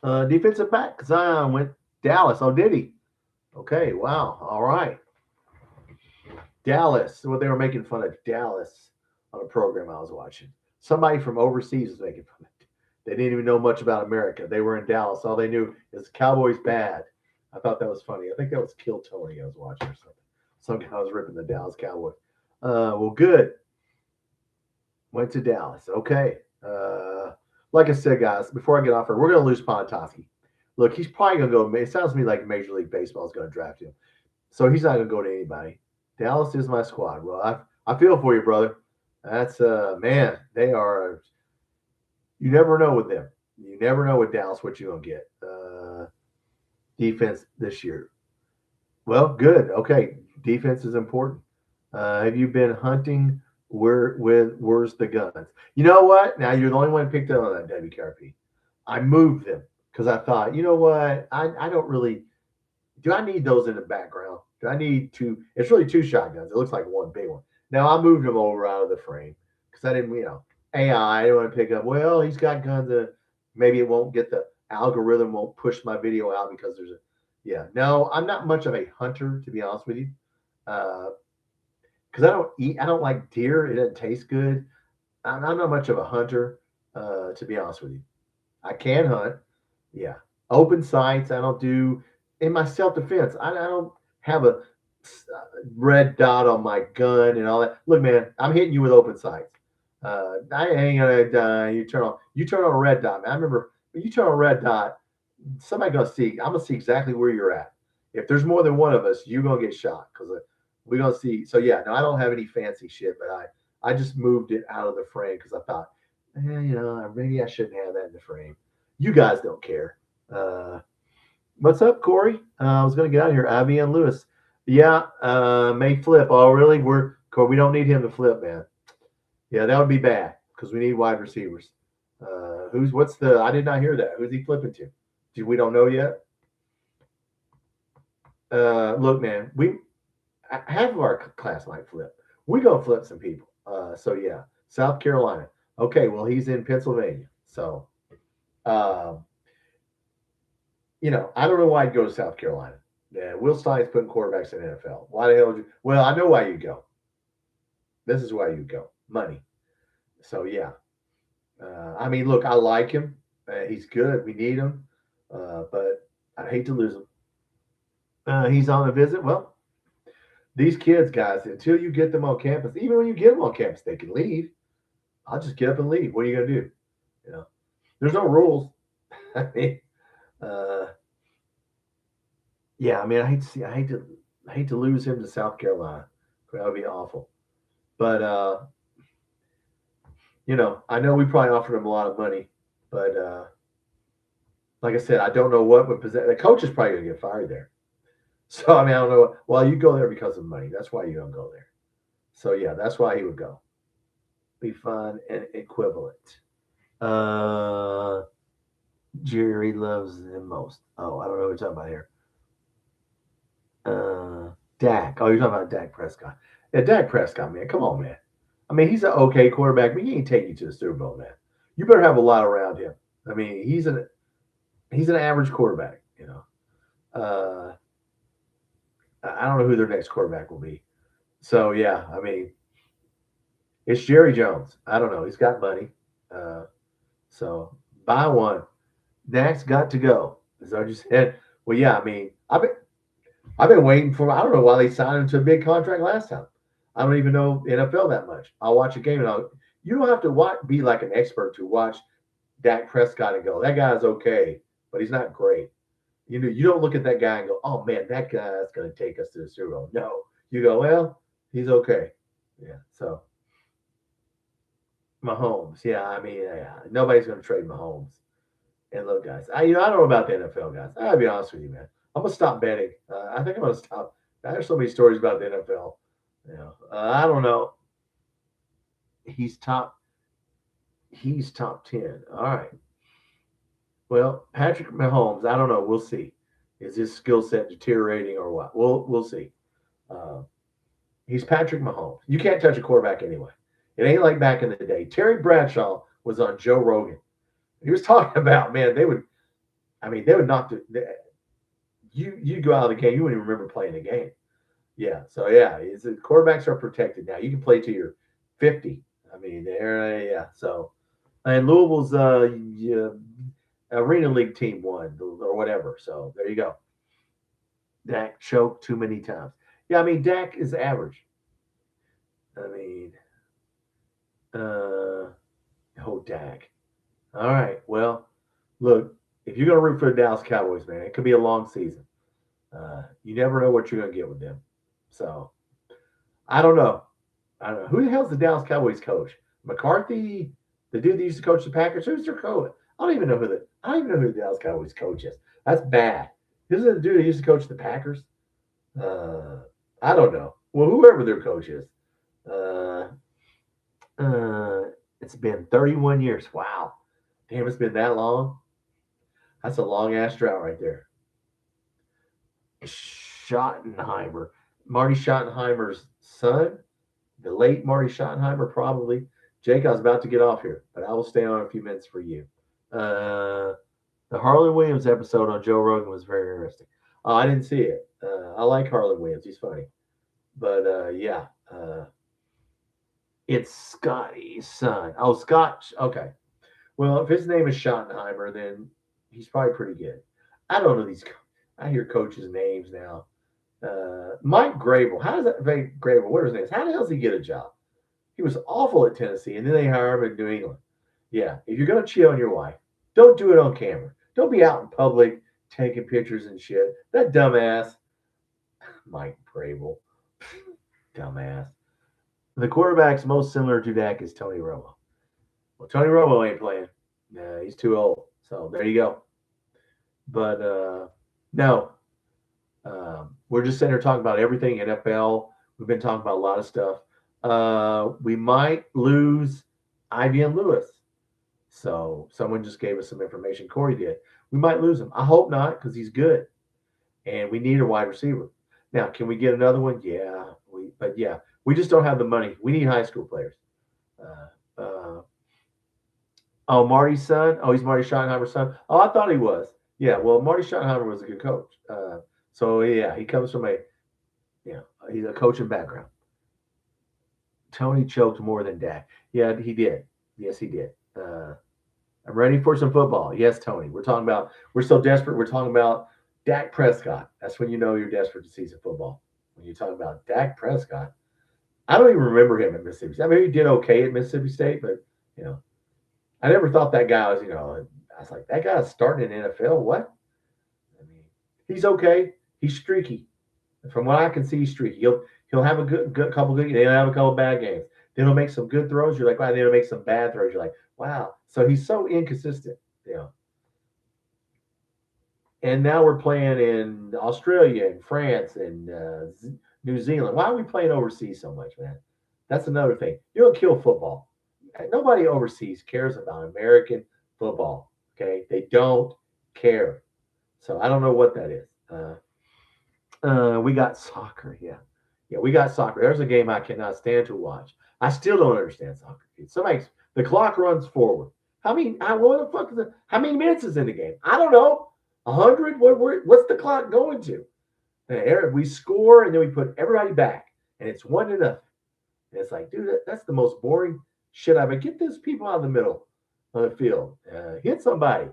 Defensive back, Zion went Dallas. Oh, did he? Okay, wow. All right. Dallas. Well, they were making fun of Dallas on a program I was watching. Somebody from overseas was making fun of it. They didn't even know much about America. They were in Dallas. All they knew is Cowboys bad. I thought that was funny. I think that was Kill Tony I was watching or something. Some guy was ripping the Dallas Cowboys. Well, good. Went to Dallas. Okay. Like I said, guys, before I get off here, we're going to lose Pontoski. Look, he's probably going to go. It sounds to me like Major League Baseball is going to draft him. So he's not going to go to anybody. Dallas is my squad. Well, I feel for you, brother. That's, man, they are. You never know with them. You never know with Dallas what you're going to get. Defense this year. Well, good. Okay. Defense is important. Have you been hunting? Where's the guns? You know what? Now you're the only one picked up on that WKRP. I moved them because I thought, you know what? I don't really. Do I need those in the background? Do I need two? It's really 2 shotguns. It looks like one big one. Now I moved them over out of the frame because I didn't, AI. I didn't want to pick up. Well, he's got guns. Maybe it won't get the algorithm won't push my video out because there's a. Yeah, no, I'm not much of a hunter to be honest with you. Because I don't like deer. It doesn't taste good. I'm not much of a hunter, to be honest with you. I can hunt. Yeah. Open sights. I don't do. In my self-defense, I don't have a red dot on my gun and all that. Look, man, I'm hitting you with open sights. I ain't gonna die. You turn on a red dot, man. I remember when you turn on a red dot, somebody gonna see. I'm gonna see exactly where you're at. If there's more than one of us, you're gonna get shot because we're gonna see. So yeah, no, I don't have any fancy shit, but I just moved it out of the frame because I thought, maybe I shouldn't have that in the frame. You guys don't care. What's up, Corey? I was going to get out of here. Abby and Lewis. Yeah, may flip. Oh, really? Corey, we don't need him to flip, man. Yeah, that would be bad because we need wide receivers. What's the, I did not hear that. Who's he flipping to? We don't know yet. Look, man, half of our class might flip. We gonna flip some people. So yeah, South Carolina. Okay, well he's in Pennsylvania. So, um, I don't know why I'd go to South Carolina. Yeah, Will Stein's putting quarterbacks in the NFL. Why the hell would you? Well, I know why you go. This is why you go. Money. So yeah. I mean, look, I like him. He's good. We need him. But I hate to lose him. He's on a visit. Well, these kids, guys, until you get them on campus, even when you get them on campus, they can leave. I'll just get up and leave. What are you gonna do? You know, there's no rules. I mean, uh, yeah. I mean, I hate to lose him to South Carolina. That would be awful. But I know we probably offered him a lot of money, but like I said, I don't know what would possess. The coach is probably gonna get fired there. So I mean, I don't know. Well, you go there because of money. That's why you don't go there. So yeah, that's why he would go. Be fun and equivalent. Uh, Jerry loves him most. Oh, I don't know what you're talking about here. Dak. Oh, you're talking about Dak Prescott. Yeah, Dak Prescott, man. Come on, man. I mean, he's an okay quarterback, but he ain't take you to the Super Bowl, man. You better have a lot around him. I mean, he's an average quarterback. I don't know who their next quarterback will be. So yeah, I mean, it's Jerry Jones. I don't know. He's got money. Uh, so buy one. Dak's got to go. As I just said. Well, yeah. I mean, I've been waiting for. I don't know why they signed him to a big contract last time. I don't even know NFL that much. I'll watch a game and you don't have to be like an expert to watch Dak Prescott and go, that guy's okay, but he's not great. You don't look at that guy and go, oh man, that guy's going to take us to the Super Bowl. No, you go, well, he's okay. Yeah. So Mahomes, yeah, I mean, yeah, nobody's going to trade Mahomes. And look, guys, I don't know about the NFL, guys. I'll be honest with you, man. I'm gonna stop betting. I think I'm gonna stop. There's so many stories about the NFL. I don't know. He's top. He's top 10. All right. Well, Patrick Mahomes. I don't know. We'll see. Is his skill set deteriorating or what? We'll see. Uh, he's Patrick Mahomes. You can't touch a quarterback anyway. It ain't like back in the day. Terry Bradshaw was on Joe Rogan. He was talking about, man, they would. I mean, they would knock you go out of the game, you wouldn't even remember playing the game. Yeah. So yeah, the quarterbacks are protected now. You can play till you're 50. I mean, yeah. So and Louisville's yeah, Arena League team won or whatever. So there you go. Dak choked too many times. Yeah, I mean Dak is average. I mean, uh, Dak. All right. Well, look, if you're gonna root for the Dallas Cowboys, man, it could be a long season. You never know what you're going to get with them. So I don't know. I don't know. Who the hell's the Dallas Cowboys coach? McCarthy, the dude that used to coach the Packers. Who's their coach? I don't even know who the Dallas Cowboys coach is. That's bad. Isn't it the dude that used to coach the Packers? Uh, I don't know. Well, whoever their coach is. Uh, it's been 31 years. Wow. Damn, it's been that long. That's a long ass drought right there. Schottenheimer, Marty Schottenheimer's son, the late Marty Schottenheimer, probably. Jake, I was about to get off here, but I will stay on a few minutes for you. The Harlan Williams episode on Joe Rogan was very interesting. I didn't see it. I like Harlan Williams; he's funny. But yeah, it's Scotty's son. Oh, Scott. Okay. Well, if his name is Schottenheimer, then he's probably pretty good. I don't know these. I hear coaches' names now. Mike Grable. How does that make Grable? What is his name? How the hell does he get a job? He was awful at Tennessee, and then they hire him in New England. Yeah, if you're gonna cheat on your wife, don't do it on camera. Don't be out in public taking pictures and shit. That dumbass, Mike Grable, dumbass. The quarterback's most similar to Dak is Tony Romo. Well, Tony Romo ain't playing. Nah, he's too old. So there you go. But No, we're just sitting here talking about everything NFL. We've been talking about a lot of stuff. We might lose Ivan Lewis. So someone just gave us some information. Corey did. We might lose him. I hope not because he's good, and we need a wide receiver. Now, can we get another one? Yeah, but yeah, we just don't have the money. We need high school players. Uh, oh, Marty's son. Oh, he's Marty Schottenheimer's son. Oh, I thought he was. Yeah, well, Marty Schottenheimer was a good coach. So yeah, he comes from he's a coaching background. Tony choked more than Dak. Yeah, he did. Yes, he did. I'm ready for some football. Yes, Tony. We're so desperate. We're talking about Dak Prescott. That's when you know you're desperate to see some football. When you talk about Dak Prescott, I don't even remember him at Mississippi State. I mean, he did okay at Mississippi State, but I never thought that guy was. I was like, that guy's starting in NFL. What? I mean, he's okay. He's streaky. From what I can see, he's streaky. He'll have a good couple good. He'll have a couple bad games. Then he'll make some good throws. You're like, wow. Then he'll make some bad throws. You're like, wow. So he's so inconsistent. And now we're playing in Australia and France and New Zealand. Why are we playing overseas so much, man? That's another thing. You'll kill football. Nobody overseas cares about American football. Okay, they don't care. So I don't know what that is. We got soccer. Yeah, we got soccer. There's a game I cannot stand to watch. I still don't understand soccer. The clock runs forward. What the fuck is it? How many minutes is in the game? I don't know. 100? What's the clock going to? And we score and then we put everybody back, and it's 1-0. And it's like, dude, that's the most boring shit ever. Get these people out of the middle of the field. Hit somebody.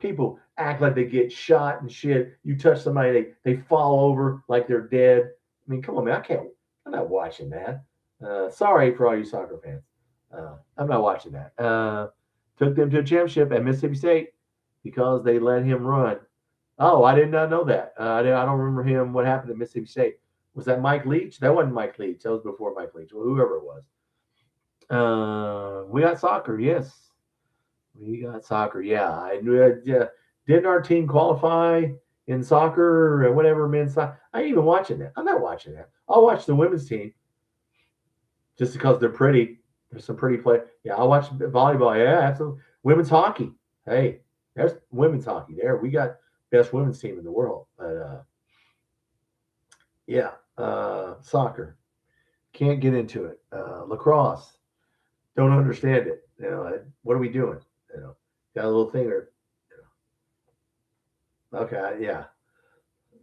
People act like they get shot and shit. You touch somebody, they fall over like they're dead. I mean, come on, man. I'm not watching that. Sorry for all you soccer fans. I'm not watching that. Took them to a championship at Mississippi State because they let him run. Oh, I did not know that. I don't remember him. What happened at Mississippi State? Was that Mike Leach? That wasn't Mike Leach. That was before Mike Leach. Well, whoever it was. We got soccer. Yes, we got soccer. Yeah, didn't our team qualify in soccer or whatever men's soccer? I ain't even watching that. I'm not watching that. I'll watch the women's team just because they're pretty. There's some pretty play. Yeah, I'll watch volleyball. Yeah, absolutely. Women's hockey. Hey, there's women's hockey there. We got best women's team in the world. But soccer. Can't get into it. Lacrosse. Don't understand it. What are we doing? Got a little thing or okay, yeah.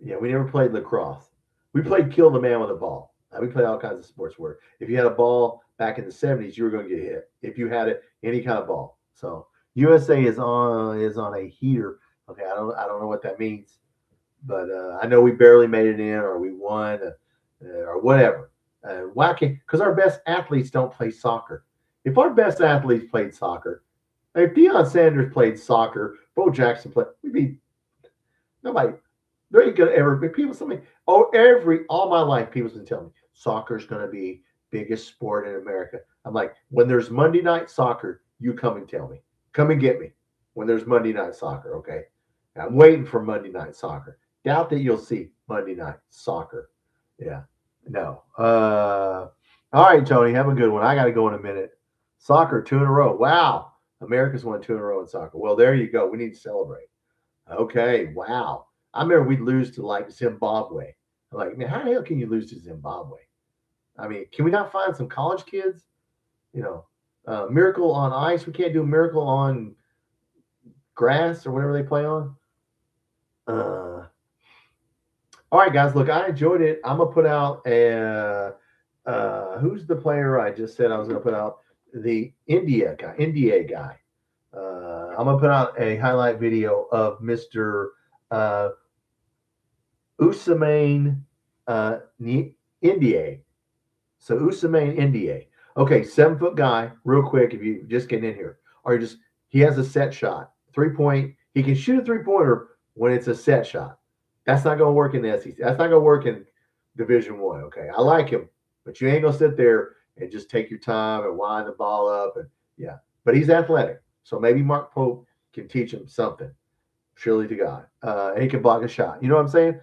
Yeah, we never played lacrosse. We played kill the man with a ball. We played all kinds of sports where if you had a ball back in the 70s, you were going to get hit. If you had any kind of ball. So USA is on a heater. Okay, I don't know what that means, but I know we barely made it in, or we won, or whatever. Why can't? Because our best athletes don't play soccer. If our best athletes played soccer, if Deion Sanders played soccer, Bo Jackson played, we'd be nobody. There ain't gonna ever be people. All my life, people's been telling me soccer's gonna be biggest sport in America. I'm like, when there's Monday night soccer, you come and tell me. Come and get me when there's Monday night soccer, okay? I'm waiting for Monday night soccer. Doubt that you'll see Monday night soccer. Yeah. No. All right, Tony, have a good one. I got to go in a minute. Soccer, 2 in a row. Wow. America's won 2 in a row in soccer. Well, there you go. We need to celebrate. Okay. Wow. I remember we'd lose to like Zimbabwe. I'm like, man, how the hell can you lose to Zimbabwe? I mean, can we not find some college kids? Miracle on ice. We can't do a miracle on grass or whatever they play on. All right, guys. Look, I enjoyed it. I'm gonna put out who's the player I just said I was gonna put out? The India guy. I'm gonna put out a highlight video of Mr. Usamain India. So Usamain India. Okay, 7-foot guy, real quick, if you just get in here. Or he has a set shot. 3-point. He can shoot a 3-pointer when it's a set shot. That's not gonna work in the SEC. That's not gonna work in Division One. Okay. I like him, but you ain't gonna sit there and just take your time and wind the ball up. And yeah. But he's athletic. So maybe Mark Pope can teach him something. Surely to God. And he can block a shot. You know what I'm saying?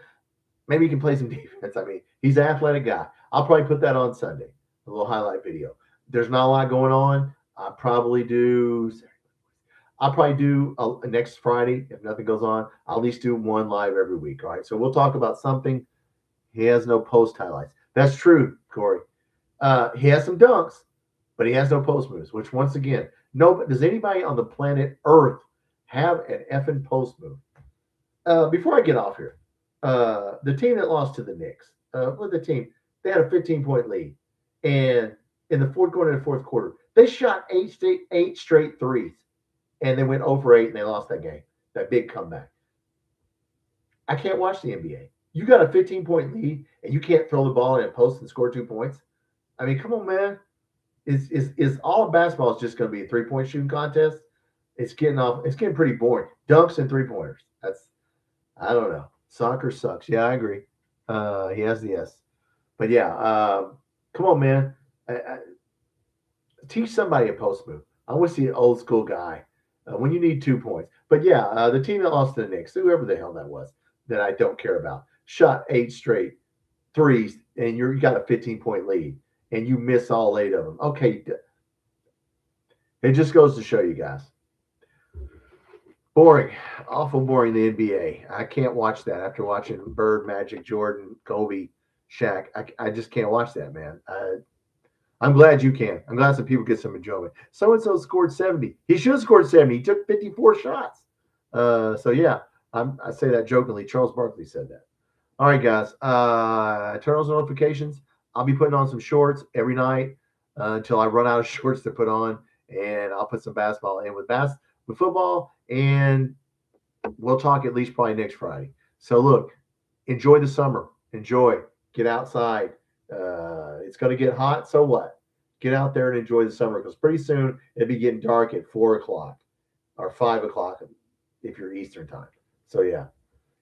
Maybe he can play some defense. I mean, he's an athletic guy. I'll probably put that on Sunday, a little highlight video. There's not a lot going on. I'll probably do next Friday if nothing goes on. I'll at least do one live every week. All right. So we'll talk about something. He has no post highlights. That's true, Corey. He has some dunks, but he has no post moves. Which once again, no. Does anybody on the planet Earth have an effing post move? Before I get off here, the team that lost to the Knicks, the team, they had a 15-point lead. And in the fourth quarter, they shot eight straight threes. And they went over 8 and they lost that game, that big comeback. I can't watch the NBA. You got a 15-point lead and you can't throw the ball in a post and score 2 points. I mean, come on, man. Is all of basketball is just going to be a 3-point shooting contest? It's getting pretty boring. Dunks and 3-pointers. I don't know. Soccer sucks. Yeah, I agree. He has the S. But yeah, come on, man. Teach somebody a post move. I want to see an old school guy when you need 2 points. But yeah, the team that lost to the Knicks, whoever the hell that was, that I don't care about, shot 8 straight threes, and you got a 15-point lead, and you miss all 8 of them. Okay, it just goes to show you guys. Boring, awful boring. The NBA. I can't watch that after watching Bird, Magic, Jordan, Kobe, Shaq. I just can't watch that, man. I'm glad you can. I'm glad some people get some enjoyment. So and so scored 70. He should have scored 70. He took 54 shots. So yeah, I say that jokingly. Charles Barkley said that. All right, guys. Turn on notifications. I'll be putting on some shorts every night until I run out of shorts to put on, and I'll put some basketball in with football, and we'll talk at least probably next Friday. So look, enjoy the summer. Enjoy. Get outside. It's going to get hot. So what? Get out there and enjoy the summer, because pretty soon it'll be getting dark at 4 o'clock or 5 o'clock if you're Eastern time. So yeah.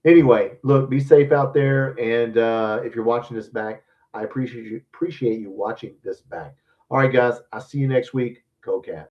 Anyway, look, be safe out there. And if you're watching this back, I appreciate you watching this back. All right, guys. I'll see you next week. Go Cat.